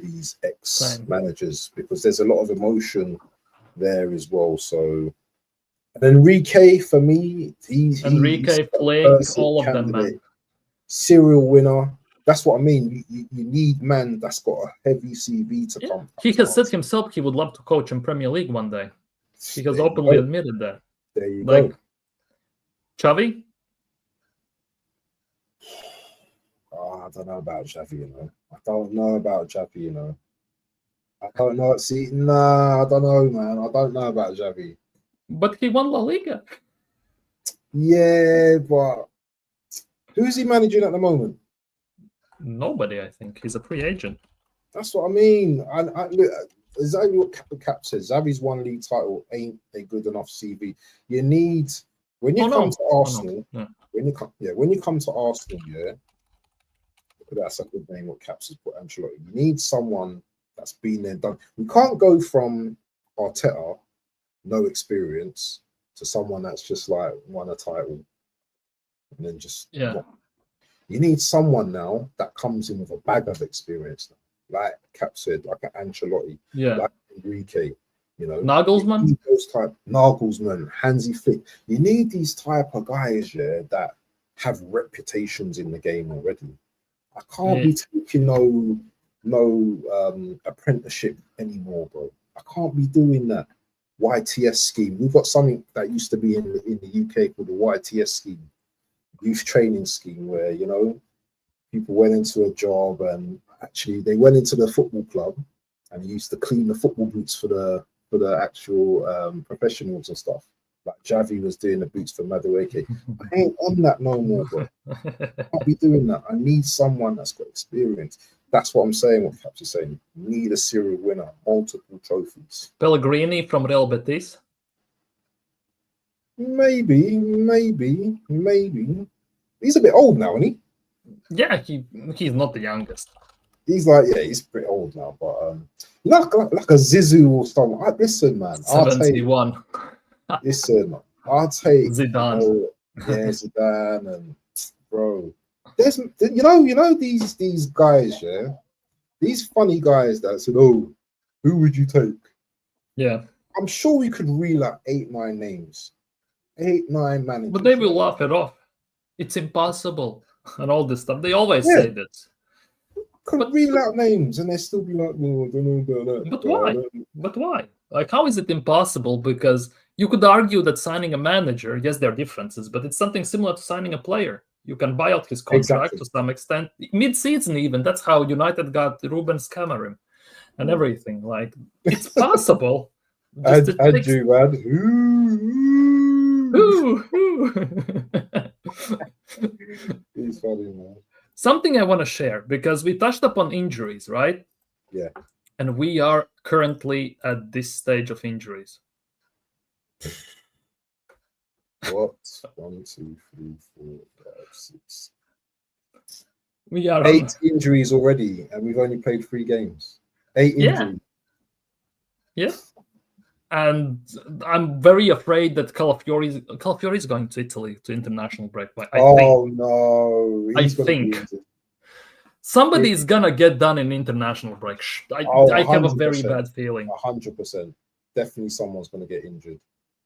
these ex-managers because there's a lot of emotion there as well. So, and Enrique, for me, he's playing all of them, man. Serial winner. That's what I mean. You need man that's got a heavy CV to come. He has said himself he would love to coach in Premier League one day. He has openly admitted that. There you go. Xavi? I don't know about Xavi, I don't know about Xavi, I don't know. See, nah, I don't know, man. I don't know about Xavi. But he won La Liga. Yeah, but who's he managing at the moment? Nobody, I think. He's a free agent. That's what I mean. Look, exactly what Cap says. Xavi's one league title ain't a good enough CV. You need when you come to Arsenal. When you come to Arsenal, yeah. That's a good name. What Caps has put Ancelotti. You need someone that's been there, done. We can't go from Arteta, no experience, to someone that's just like won a title, and then just You need someone now that comes in with a bag of experience, like Cap said, like an Ancelotti, like Enrique, Nagelsmann, those type Nagelsmann, Hansi Flick. You need these type of guys, that have reputations in the game already. I can't be taking no apprenticeship anymore, bro. I can't be doing that YTS scheme. We've got something that used to be in the UK called the YTS scheme. Youth training scheme where people went into a job and actually they went into the football club and used to clean the football boots for the actual professionals and stuff. Like Xavi was doing the boots for Madueke. I ain't on that no more, bro. I can't be doing that. I need someone that's got experience. That's what I'm saying. What Caps is saying. You need a serial winner, multiple trophies. Pellegrini from Real Betis. Maybe. He's a bit old now, isn't he? Yeah, he's not the youngest. He's he's pretty old now, but like a Zizou or someone. Listen, man. 71. Listen, I'll take Zidane. Zidane, and bro. There's these guys, these funny guys that said, "Oh, who would you take?" Yeah, I'm sure we could reel out 8-9 names. 8-9 managers. But they will laugh it off. It's impossible. And all this stuff. They always say this. Could reel out names and they still be like, no, I don't know about that. But why? But why? Like, how is it impossible? Because you could argue that signing a manager, yes, there are differences, but it's something similar to signing a player. You can buy out his contract to some extent. Mid-season even. That's how United got Ruben Scamarim and everything. Like, it's possible. Andrew, man. He's funny, man. Something I want to share, because we touched upon injuries, right? Yeah. And we are currently at this stage of injuries. What? 1, 2, 3, 4, 5, 6. We are 8 injuries already, and we've only played 3 games. 8 injuries. Yeah. And I'm very afraid that Calafiori is going to Italy to international break. I think somebody is gonna get done in international break. I have a very bad feeling. 100%. Definitely, someone's gonna get injured,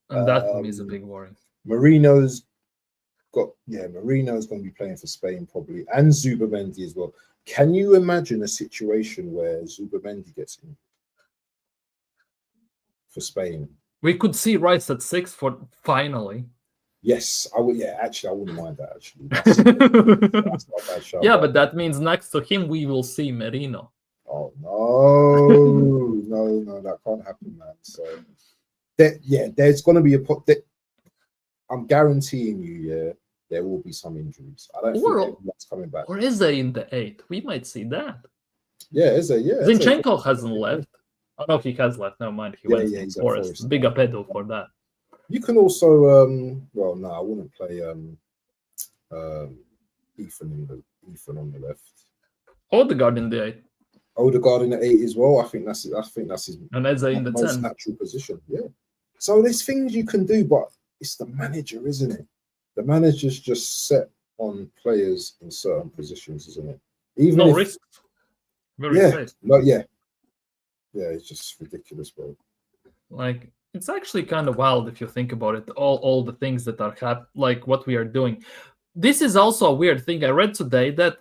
and that for me is a big worry. Marino's going to be playing for Spain probably, and Zubamendi as well. Can you imagine a situation where Zubamendi gets injured for Spain? We could see Rice at 6 for finally. Yes, I would. Yeah, actually, I wouldn't mind that. Actually, that's not a bad shout. Yeah, but that means next to him we will see Merino. Oh no, that can't happen, man. So there's gonna be I'm guaranteeing you, there will be some injuries. I don't think everyone's coming back. Or is they in the 8th? We might see that. Zinchenko hasn't left. Oh no, he has left. Never mind. He went to Forest. Big up Edo for that. You can also I wouldn't play Ethan on the left. Odegaard in the 8th. Odegaard in the 8 as well. I think that's his and Eze in the most 10th. natural position. Yeah. So there's things you can do, but it's the manager, isn't it? The manager's just set on players in certain positions, isn't it? Even no risk. Very safe. Yeah, it's just ridiculous, bro. Like, it's actually kind of wild if you think about it. All the things that are like what we are doing. This is also a weird thing. I read today that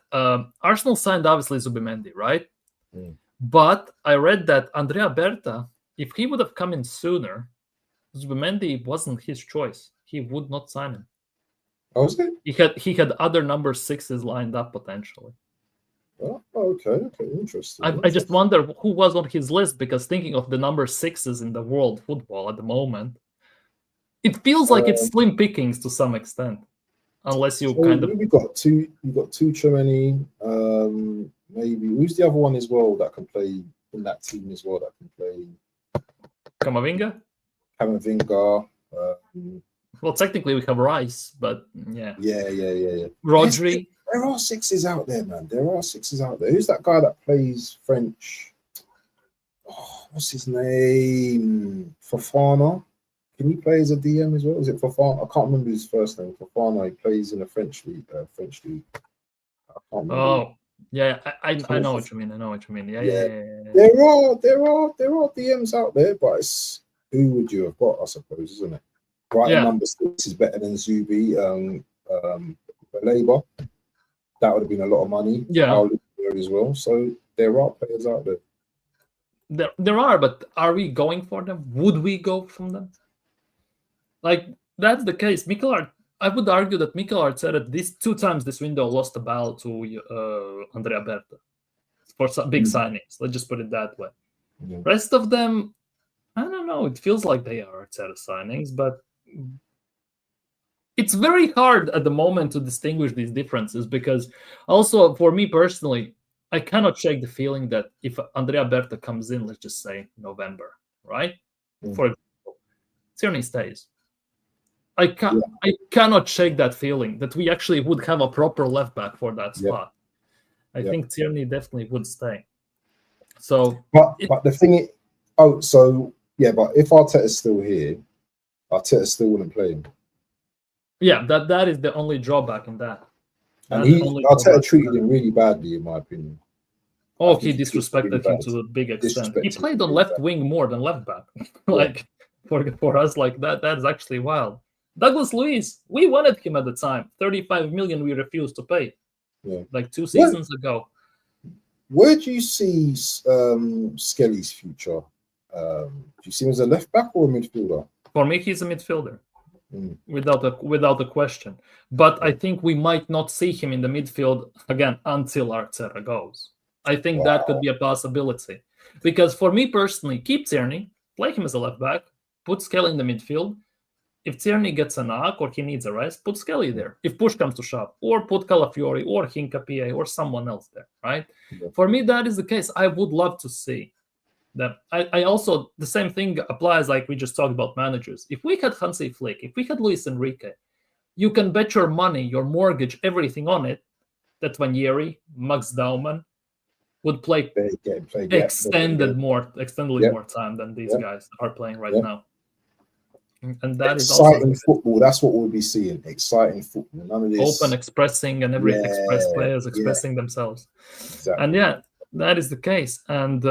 Arsenal signed obviously Zubimendi, right? Mm. But I read that Andrea Berta, if he would have come in sooner, Zubimendi wasn't his choice. He would not sign him. Oh, was it? He had other number 6s lined up potentially. Oh, okay, interesting. I just wonder who was on his list, because thinking of the number 6s in the world football at the moment, it feels like it's slim pickings to some extent, unless you You got two Chouameni, maybe who's the other one as well that can play in that team as well, that can play Camavinga. Well, technically we have Rice, but yeah. Rodri. There are 6s out there, man. Who's that guy that plays French? Oh, what's his name? Fofana. Can he play as a DM as well? Is it Fofana? I can't remember his first name. Fofana. He plays in a French league. I can't remember. Oh, yeah. I know what you mean. Yeah. There are DMs out there, but it's who would you have got? I suppose, isn't it? Right, number 6 is better than Zubi. Labour. That would have been a lot of money. Yeah, as well. So there are players out there. There are, but are we going for them? Would we go from them? Like, that's the case. I would argue that Mikel Arteta this 2 times this window lost a battle to Andrea Berta for some big signings. Let's just put it that way. Yeah. Rest of them, I don't know. It feels like they are Arteta signings, but it's very hard at the moment to distinguish these differences, because also for me personally, I cannot shake the feeling that if Andrea Berta comes in, let's just say November, right? For example, Tierney stays. I cannot shake that feeling that we actually would have a proper left back for that spot. I think Tierney definitely would stay. So, but the thing is, but if Arteta's still here, Arteta still wouldn't play him. Yeah, that is the only drawback in that. And Arteta treated him really badly, in my opinion. Oh, he disrespected him to a big extent. He played on left wing more than left back. Like, for us, like that's actually wild. Douglas Luiz, we wanted him at the time. 35 million we refused to pay. Yeah. Like 2 seasons ago. Where do you see Skelly's future? Do you see him as a left back or a midfielder? For me, he's a midfielder. Without a question. But I think we might not see him in the midfield again until Arteta goes. I think that could be a possibility. Because for me personally, keep Tierney, play him as a left back, put Skelly in the midfield. If Tierney gets a knock or he needs a rest, put Skelly there. If push comes to shove, or put Calafiori or Hincapié or someone else there, right? Yeah. For me, that is the case. I would love to see that. I also, the same thing applies like we just talked about managers. If we had Hansi Flick, if we had Luis Enrique, you can bet your money, your mortgage, everything on it, that Ranieri, Max Daumann would play extended more time than these guys are playing right now. And that exciting is football. That's what we'll be seeing. Exciting football. None of this open expressing and players expressing themselves. Exactly. And that is the case. And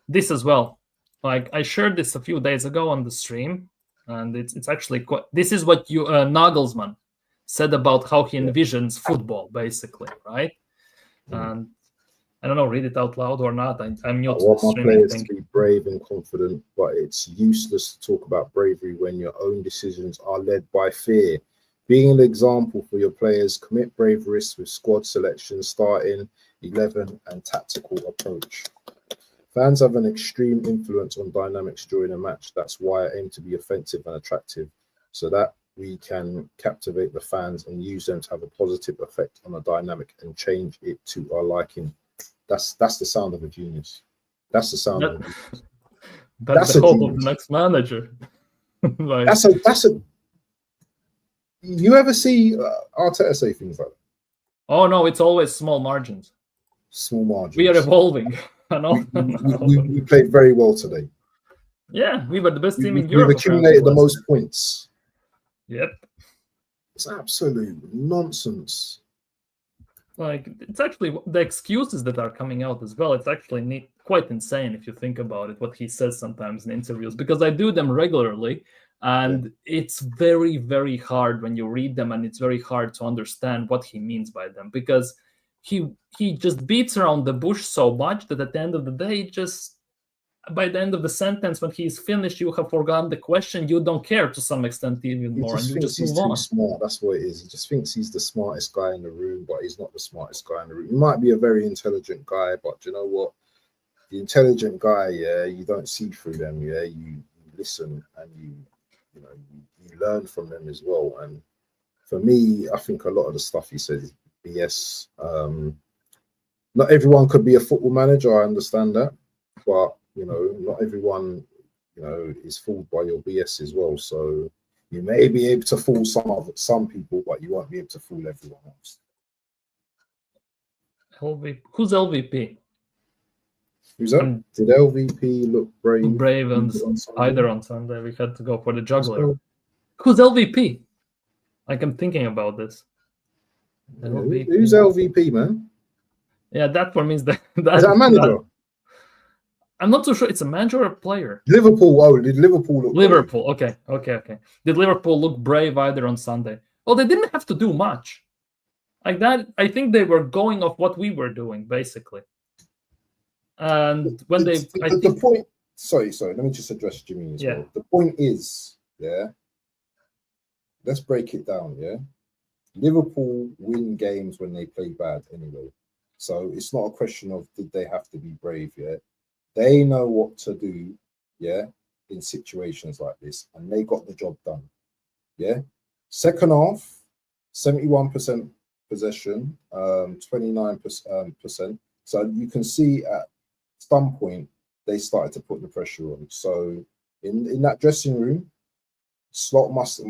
this as well. Like, I shared this a few days ago on the stream, and it's actually quite. This is what Nagelsmann said about how he envisions football, basically, right? And I don't know, read it out loud or not. I'm new to the stream. I want my players to be brave and confident, but it's useless to talk about bravery when your own decisions are led by fear. Being an example for your players, commit brave risks with squad selection, starting 11, and tactical approach. Fans have an extreme influence on dynamics during a match. That's why I aim to be offensive and attractive, so that we can captivate the fans and use them to have a positive effect on the dynamic and change it to our liking. That's the sound of a genius. That's the sound of a genius. That's That's the a hope of the genius. next manager. Like, That's a. You ever see Arteta say things like that? oh no, it's always small margins. Small margins. We are evolving. I know. We played very well today. Yeah, we were the best team in We've Europe. accumulated the most points. Yep. It's absolute nonsense. Like, it's actually the excuses that are coming out as well. It's actually quite insane if you think about it, what he says sometimes in interviews, because I do them regularly. And it's very, very hard when you read them, and it's very hard to understand what he means by them, because he just beats around the bush so much that at the end of the day, just by the end of the sentence, when he's finished, you have forgotten the question. You don't care to some extent even more, and you just move on. He's too smart. That's what it is. He just thinks he's the smartest guy in the room, but he's not the smartest guy in the room. He might be a very intelligent guy, but you know what? The intelligent guy, yeah, you don't see through them. Yeah, you listen and you learn from them as well. And for me, I think a lot of the stuff he says is BS. Not everyone could be a football manager. I understand that, but not everyone, is fooled by your BS as well. So you may be able to fool some people, but you won't be able to fool everyone else. Who's LVP? Who's that? Did LVP look brave? Brave on either on Sunday. We had to go for the juggler. Who's LVP? Like, I'm thinking about this. LVP. Who's LVP, man? Yeah, that for me is that. Is that a manager? I'm not so sure. It's a manager or a player. Liverpool. Oh, did Liverpool look Liverpool. brave? Okay. Did Liverpool look brave either on Sunday? Well, they didn't have to do much. Like that, I think they were going off what we were doing, basically. And when the point. Sorry. Let me just address Jimmy as well. The point is, let's break it down. Yeah, Liverpool win games when they play bad anyway. So it's not a question of did they have to be brave. Yeah, they know what to do. Yeah, in situations like this, and they got the job done. Yeah, second half, 71% possession, 29%. So you can see at some point they started to put the pressure on. So in that dressing room, Slot mustn't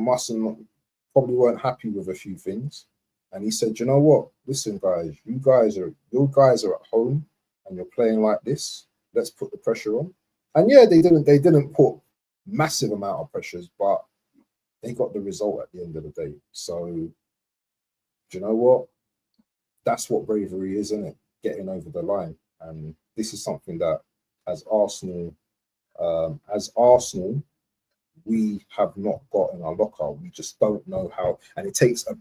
probably weren't happy with a few things, and he said, "You know what? Listen, guys, your guys are at home, and you're playing like this. Let's put the pressure on." And yeah, they didn't put massive amount of pressures, but they got the result at the end of the day. So, do you know what? That's what bravery is, isn't it? Getting over the line. And this is something that, as Arsenal, we have not got in our locker. We just don't know how. And it takes to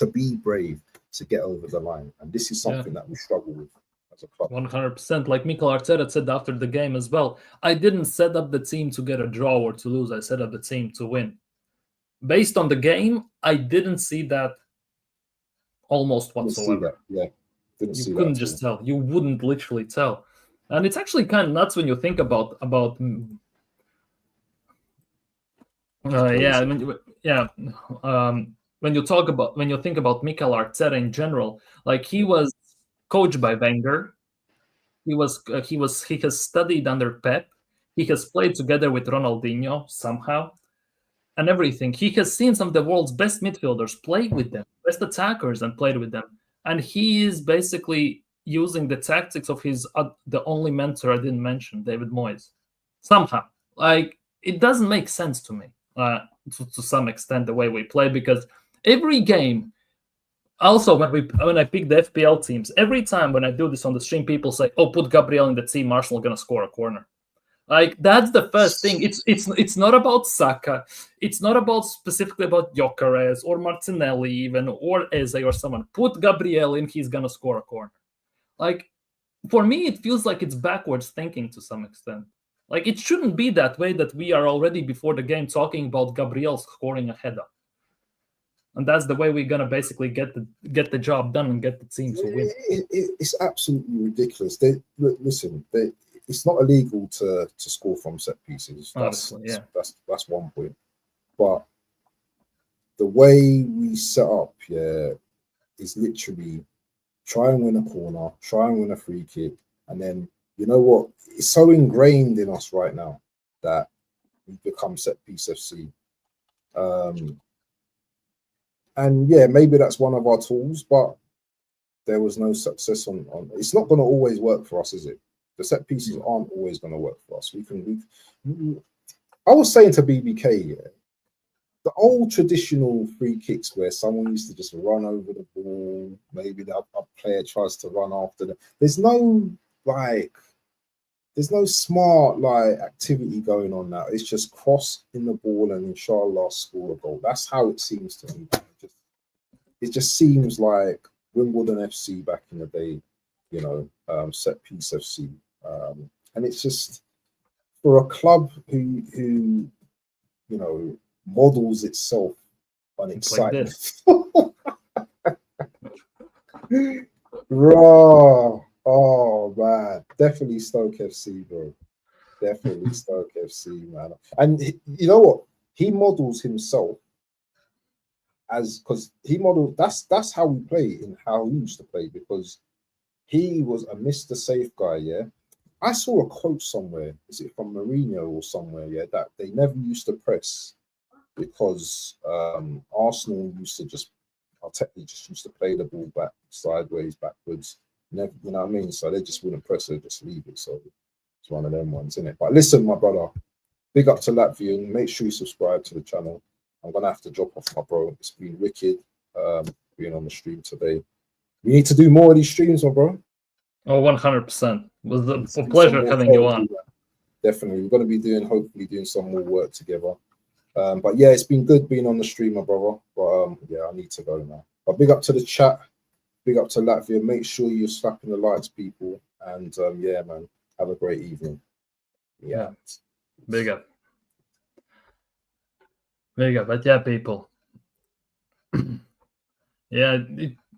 be brave to get over the line. And this is something that we struggle with as a club. 100%. Like Mikel Arteta said after the game as well, I didn't set up the team to get a draw or to lose. I set up the team to win. Based on the game, I didn't see that almost whatsoever. You couldn't just tell. You wouldn't literally tell. And it's actually kind of nuts when you think about when you think about Mikel Arteta in general, like he was coached by Wenger, he has studied under Pep, he has played together with Ronaldinho somehow, and everything. He has seen some of the world's best midfielders play with them, best attackers, and played with them, and he is basically using the tactics of his the only mentor I didn't mention, David Moyes. Somehow, like, it doesn't make sense to me. To some extent, the way we play, because every game, also when I pick the FPL teams, every time when I do this on the stream, people say, "Oh, put Gabriel in the team. Arsenal gonna score a corner." Like, that's the first thing. It's not about Saka. It's not about specifically about Gyökeres or Martinelli even, or Eze or someone. Put Gabriel in, he's gonna score a corner. Like, for me, it feels like it's backwards thinking to some extent. Like, it shouldn't be that way, that we are already before the game talking about Gabriel scoring a header. And that's the way we're gonna basically get the job done and get the team to win. It's absolutely ridiculous. Listen, it's not illegal to score from set pieces. That's one point. But the way we set up, is literally try and win a corner, try and win a free kick, and then you know what? It's so ingrained in us right now that we become set piece FC. And yeah, maybe that's one of our tools, but there was no success on. It's not going to always work for us, is it? The set pieces aren't always going to work for us. I was saying to BBK, the old traditional free kicks where someone used to just run over the ball, maybe a player tries to run after them. There's no smart activity going on now. It's just cross in the ball and inshallah score a goal. That's how it seems to me. It just seems like Wimbledon FC back in the day, set piece FC. And it's just for a club who models itself on excitement. Like raw. Oh man, definitely Stoke FC, bro. Definitely Stoke FC, man. And you know what? He models himself because that's how we play and how he used to play, because he was a Mr. Safe guy, yeah. I saw a quote somewhere, is it from Mourinho or somewhere, that they never used to press because Arsenal used to Arteta just used to play the ball back, sideways, backwards. Never, you know what I mean? So they just wouldn't press it, just leave it. So it's one of them ones, isn't it? But listen, my brother, big up to Latvian. Make sure you subscribe to the channel. I'm gonna have to drop off, my bro. It's been wicked being on the stream today. We need to do more of these streams, my bro. Oh, 100%. It was a pleasure having you on. Definitely. We're going to be hopefully doing some more work together. But yeah, it's been good being on the stream, my brother. But yeah, I need to go now. But big up to the chat. Big up to Latvia. Make sure you're slapping the likes, people. And yeah, man, have a great evening. Yeah. Big up. Big up. But yeah, people. Yeah,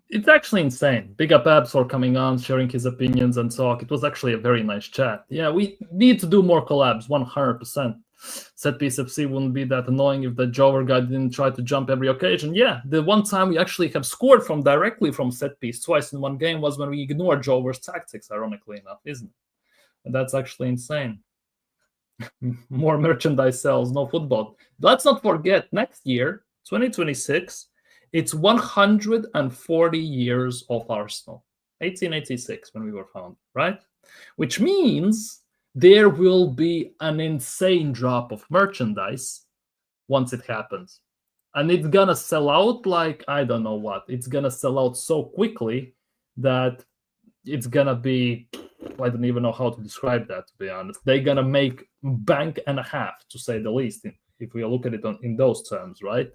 it's actually insane. Big up Abs for coming on, sharing his opinions and talk. It was actually a very nice chat. Yeah, we need to do more collabs, 100%. Set piece FC wouldn't be that annoying if the Jover guy didn't try to jump every occasion. Yeah, the one time we actually have scored directly from set piece twice in one game was when we ignored Jover's tactics, ironically enough, isn't it? And that's actually insane. More merchandise sales, no football. Let's not forget, next year, 2026, it's 140 years of Arsenal. 1886 when we were founded, right? Which means there will be an insane drop of merchandise once it happens. And it's going to sell out like, I don't know what. It's going to sell out so quickly that it's going to be, I don't even know how to describe that, to be honest. They're going to make bank and a half, to say the least, if we look at it in those terms, right?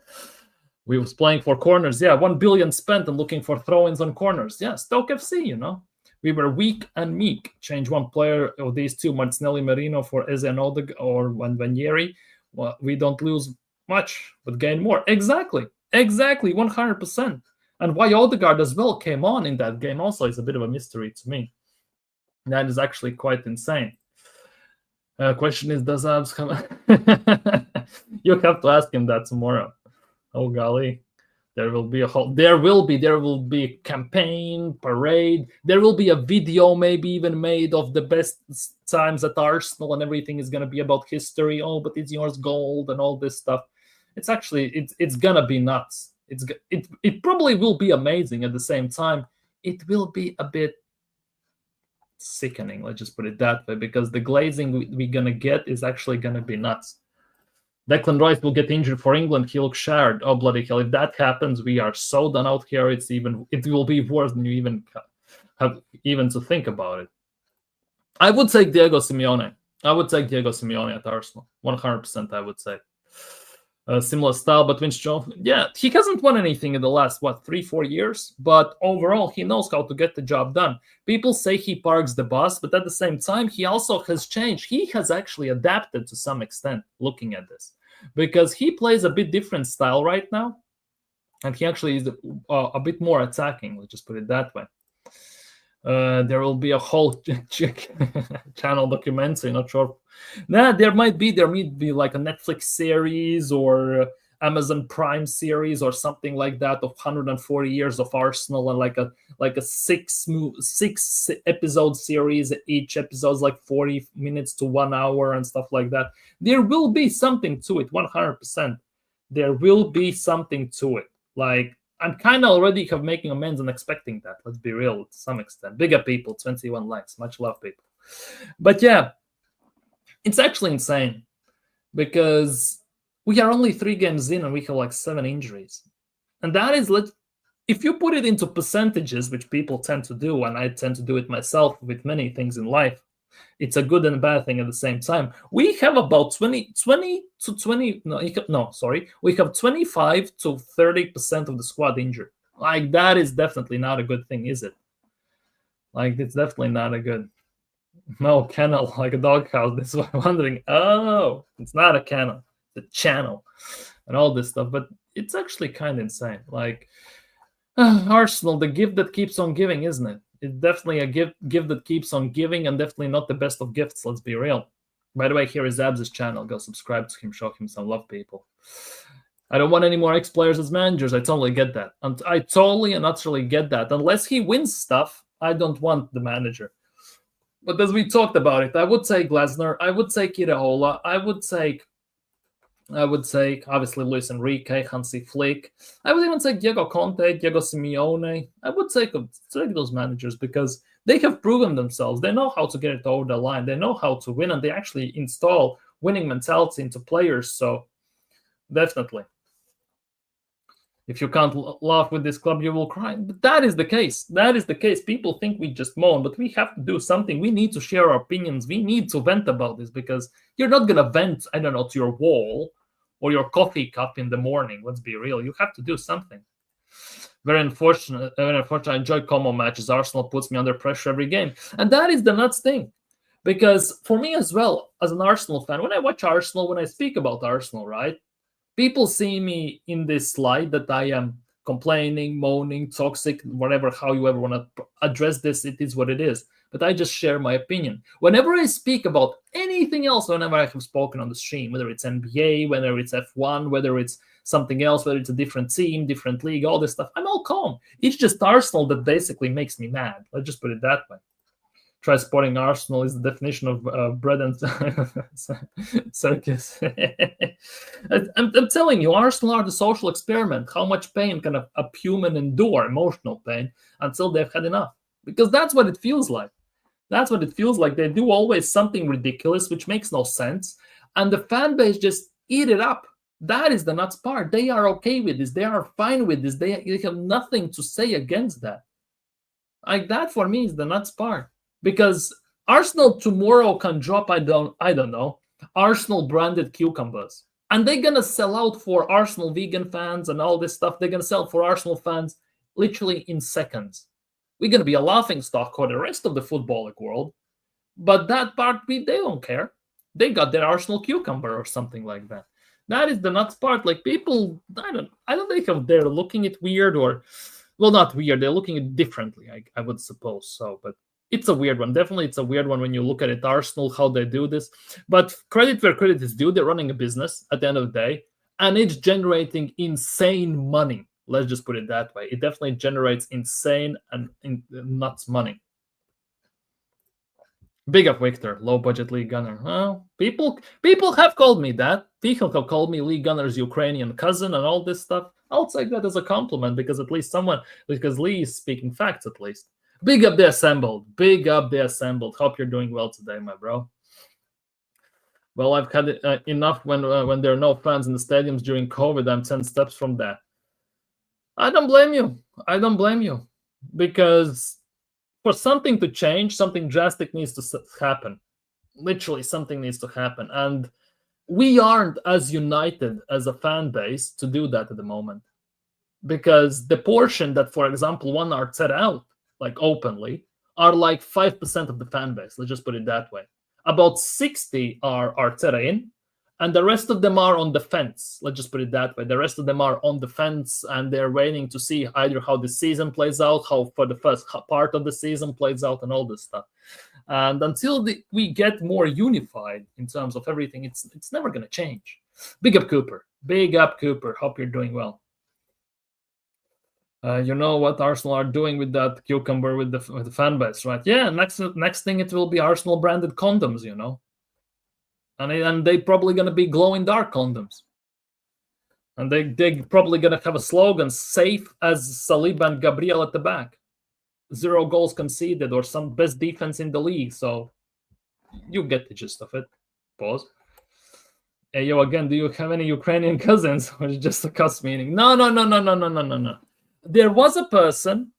We was playing for corners. Yeah, 1 billion spent and looking for throw-ins on corners. Yeah, Stoke FC, We were weak and meek. Change one player of these two, Martinelli Merino, for Eze and Odegaard or Wanyeri. Well, we don't lose much, but gain more. Exactly, 100%. And why Odegaard as well came on in that game also is a bit of a mystery to me. That is actually quite insane. Question is, does Abs come? You have to ask him that tomorrow. Oh golly, there will be campaign, parade. There will be a video maybe even made of the best times at Arsenal, and everything is going to be about history. Oh, but it's yours gold and all this stuff. It's actually, it's going to be nuts. It probably will be amazing. At the same time, it will be a bit sickening, let's just put it that way, because the glazing we're going to get is actually going to be nuts. Declan Rice will get injured for England. He looks shattered. Oh, bloody hell. If that happens, we are so done out here. It will be worse than you even have to think about it. I would take Diego Simeone. At Arsenal. 100%, I would say. Similar style, but Vince Jones, yeah, he hasn't won anything in the last, 3-4 years, but overall, he knows how to get the job done. People say he parks the bus, but at the same time, he also has changed. He has actually adapted to some extent, looking at this, because he plays a bit different style right now. and he actually is a bit more attacking. Let's just put it that way. There will be a whole channel documentary. Not sure. Nah, there might be like a Netflix series or Amazon Prime series or something like that of 140 years of Arsenal, and like a six episode series. Each episode's like 40 minutes to 1 hour and stuff like that. There will be something to it, 100%. There will be something to it. Like, I'm kind of already making amends and expecting that. Let's be real to some extent. Bigger people, 21 likes. Much love, people. But yeah, it's actually insane because we are only 3 games in and we have like 7 injuries. And that is, if you put it into percentages, which people tend to do, and I tend to do it myself with many things in life, it's a good and a bad thing at the same time. We have about 20 to 20, we have 25 to 30% of the squad injured. Like, that is definitely not a good thing, is it? Like, it's definitely not a good. No, kennel, like a doghouse. This is what I'm wondering. Oh, it's not a kennel, it's a channel and all this stuff. But it's actually kind of insane. Like, Arsenal, the gift that keeps on giving, isn't it? It's definitely a gift that keeps on giving, and definitely not the best of gifts, let's be real. By the way, here is Abs' channel. Go subscribe to him, show him some love, people. I don't want any more ex-players as managers. I totally get that. And I totally and utterly get that. Unless he wins stuff, I don't want the manager. But as we talked about it, I would say Glasner, I would say Kiraola, I would say obviously Luis Enrique, Hansi Flick. I would even say Diego Conte, Diego Simeone. I would take those managers because they have proven themselves. They know how to get it over the line. They know how to win, and they actually install winning mentality into players. So definitely, if you can't laugh with this club, you will cry. But that is the case. That is the case. People think we just moan, but we have to do something. We need to share our opinions. We need to vent about this because you're not going to vent, I don't know, to your wall or your coffee cup in the morning. Let's be real. You have to do something. Very unfortunate. I enjoy Como matches. Arsenal puts me under pressure every game. And that is the nuts thing. Because for me as well, as an Arsenal fan, when I watch Arsenal, when I speak about Arsenal, right? People see me in this slide that I am complaining, moaning, toxic, whatever, how you ever want to address this, it is what it is. But I just share my opinion. Whenever I speak about anything else, whenever I have spoken on the stream, whether it's NBA, whether it's F1, whether it's something else, whether it's a different team, different league, all this stuff, I'm all calm. It's just Arsenal that basically makes me mad. Let's just put it that way. Try spotting Arsenal is the definition of bread and circus. I'm telling you, Arsenal are the social experiment. How much pain can a human endure, emotional pain, until they've had enough? Because that's what it feels like. That's what it feels like. They do always something ridiculous, which makes no sense. And the fan base just eat it up. That is the nuts part. They are okay with this. They are fine with this. They have nothing to say against that. Like, that for me is the nuts part. Because Arsenal tomorrow can drop, I don't know, Arsenal branded cucumbers. And they're going to sell out for Arsenal vegan fans and all this stuff. They're going to sell for Arsenal fans literally in seconds. We're going to be a laughing stock for the rest of the footballing world. But that part, they don't care. They got their Arsenal cucumber or something like that. That is the nuts part. Like, people, I don't think if they're looking at weird or, well, not weird. They're looking at it differently, I would suppose so. But it's a weird one. Definitely, it's a weird one when you look at it, Arsenal, how they do this. But credit where credit is due. They're running a business at the end of the day, and it's generating insane money. Let's just put it that way. It definitely generates insane and nuts money. Big up Victor, low budget league gunner. Well, people have called me that. People have called me League Gunner's Ukrainian cousin and all this stuff. I'll take that as a compliment because Lee is speaking facts at least. Big up the assembled. Big up the assembled. Hope you're doing well today, my bro. Well, I've had enough when there are no fans in the stadiums during COVID. I'm 10 steps from that. I don't blame you. Because for something to change, something drastic needs to happen. Literally, something needs to happen. And we aren't as united as a fan base to do that at the moment. Because the portion that, for example, one Arteta out, like openly, are like 5% of the fan base. Let's just put it that way. About 60 are Arteta in, and the rest of them are on the fence. Let's just put it that way. The rest of them are on the fence, and they're waiting to see either how the season plays out, how for the first part of the season plays out, and all this stuff. And until we get more unified in terms of everything, it's never going to change. Big up Cooper. Big up Cooper. Hope you're doing well. You know what Arsenal are doing with that cucumber with the fan base, right? Yeah, next thing it will be Arsenal branded condoms, you know. And they probably going to be glow-in-dark condoms. And they probably going to have a slogan, safe as Saliba and Gabriel at the back. 0 goals conceded, or some best defense in the league. So you get the gist of it. Pause. Hey, yo, again, do you have any Ukrainian cousins? Or is it just a cuss meaning? No. There was a person,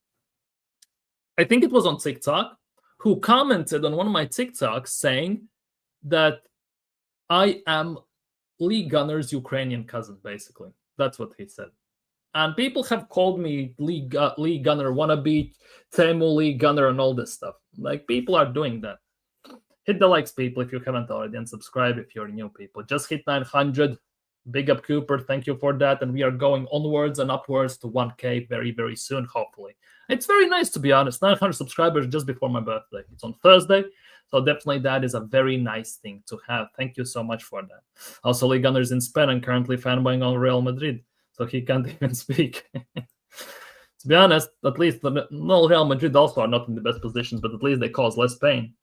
I think it was on TikTok, who commented on one of my TikToks saying that I am Lee Gunner's Ukrainian cousin, basically. That's what he said. And people have called me Lee Gunner wannabe, Temu Lee Gunner, and all this stuff. Like, people are doing that. Hit the likes, people, if you haven't already, and subscribe if you're new, people. Just hit 900. Big up Cooper. Thank you for that. And we are going onwards and upwards to 1K very, very soon, hopefully. It's very nice, to be honest. 900 subscribers just before my birthday. It's on Thursday. So definitely that is a very nice thing to have. Thank you so much for that. Also, Lee Gunner is in Spain and currently fanboying on Real Madrid. So he can't even speak. To be honest, at least Real Madrid also are not in the best positions, but at least they cause less pain.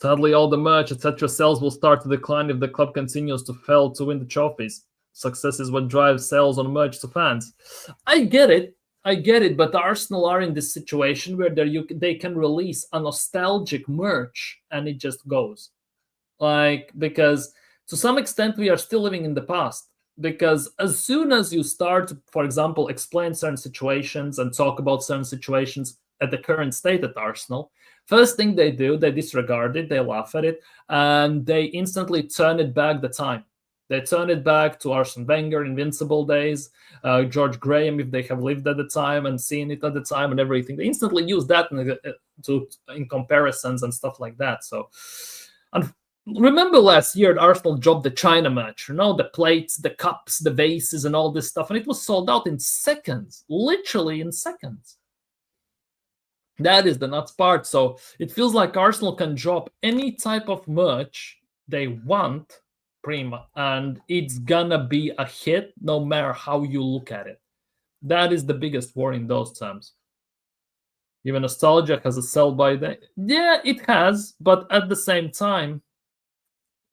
Sadly, all the merch, etc. sales will start to decline if the club continues to fail to win the trophies. Success is what drives sales on merch to fans. I get it, but the Arsenal are in this situation where they can release a nostalgic merch and it just goes. Because to some extent we are still living in the past. Because as soon as you start to, for example, explain certain situations and talk about certain situations at the current state at Arsenal, first thing they do, they disregard it, they laugh at it, and they instantly turn it back the time. They turn it back to Arsene Wenger, Invincible days, George Graham, if they have lived at the time and seen it at the time and everything. They instantly use that in comparisons and stuff like that. So, and remember last year, Arsenal dropped the China match, the plates, the cups, the vases, and all this stuff, and it was sold out in seconds, literally in seconds. That is the nuts part. So it feels like Arsenal can drop any type of merch they want, prima, and it's gonna be a hit no matter how you look at it. That is the biggest worry in those terms. Even nostalgia has a sell-by day. Yeah, it has, but at the same time,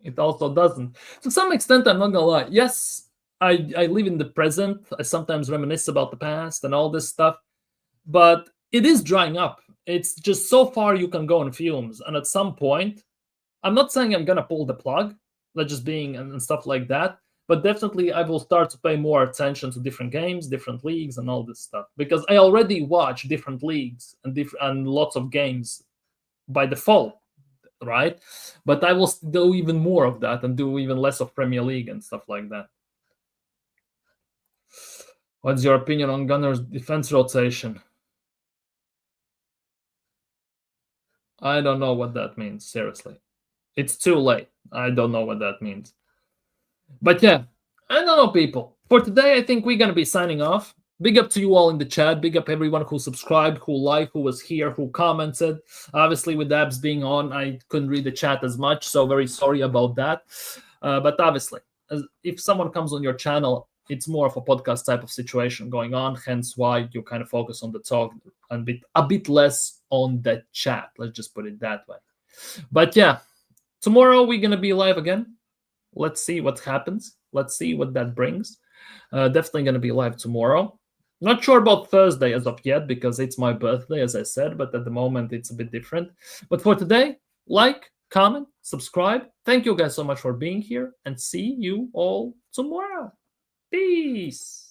it also doesn't. To some extent, I'm not gonna lie. Yes, I live in the present. I sometimes reminisce about the past and all this stuff, but it is drying up. It's just so far you can go on fumes, and at some point, I'm not saying I'm gonna pull the plug, like just being and stuff like that, but definitely I will start to pay more attention to different games, different leagues, and all this stuff, because I already watch different leagues and lots of games by default, right? But I will do even more of that and do even less of Premier League and stuff like that. What's your opinion on Gunner's defense rotation? I don't know what that means, seriously. It's too late. I don't know what that means. But yeah, I don't know, people. For today, I think we're going to be signing off. Big up to you all in the chat. Big up everyone who subscribed, who liked, who was here, who commented. Obviously, with the apps being on, I couldn't read the chat as much, so very sorry about that. But obviously, if someone comes on your channel, it's more of a podcast type of situation going on, hence why you kind of focus on the talk and a bit less on the chat. Let's just put it that way. But yeah, tomorrow we're going to be live again. Let's see what happens. Let's see what that brings. Definitely going to be live tomorrow. Not sure about Thursday as of yet because it's my birthday, as I said, but at the moment it's a bit different. But for today, like, comment, subscribe. Thank you guys so much for being here, and see you all tomorrow. Peace.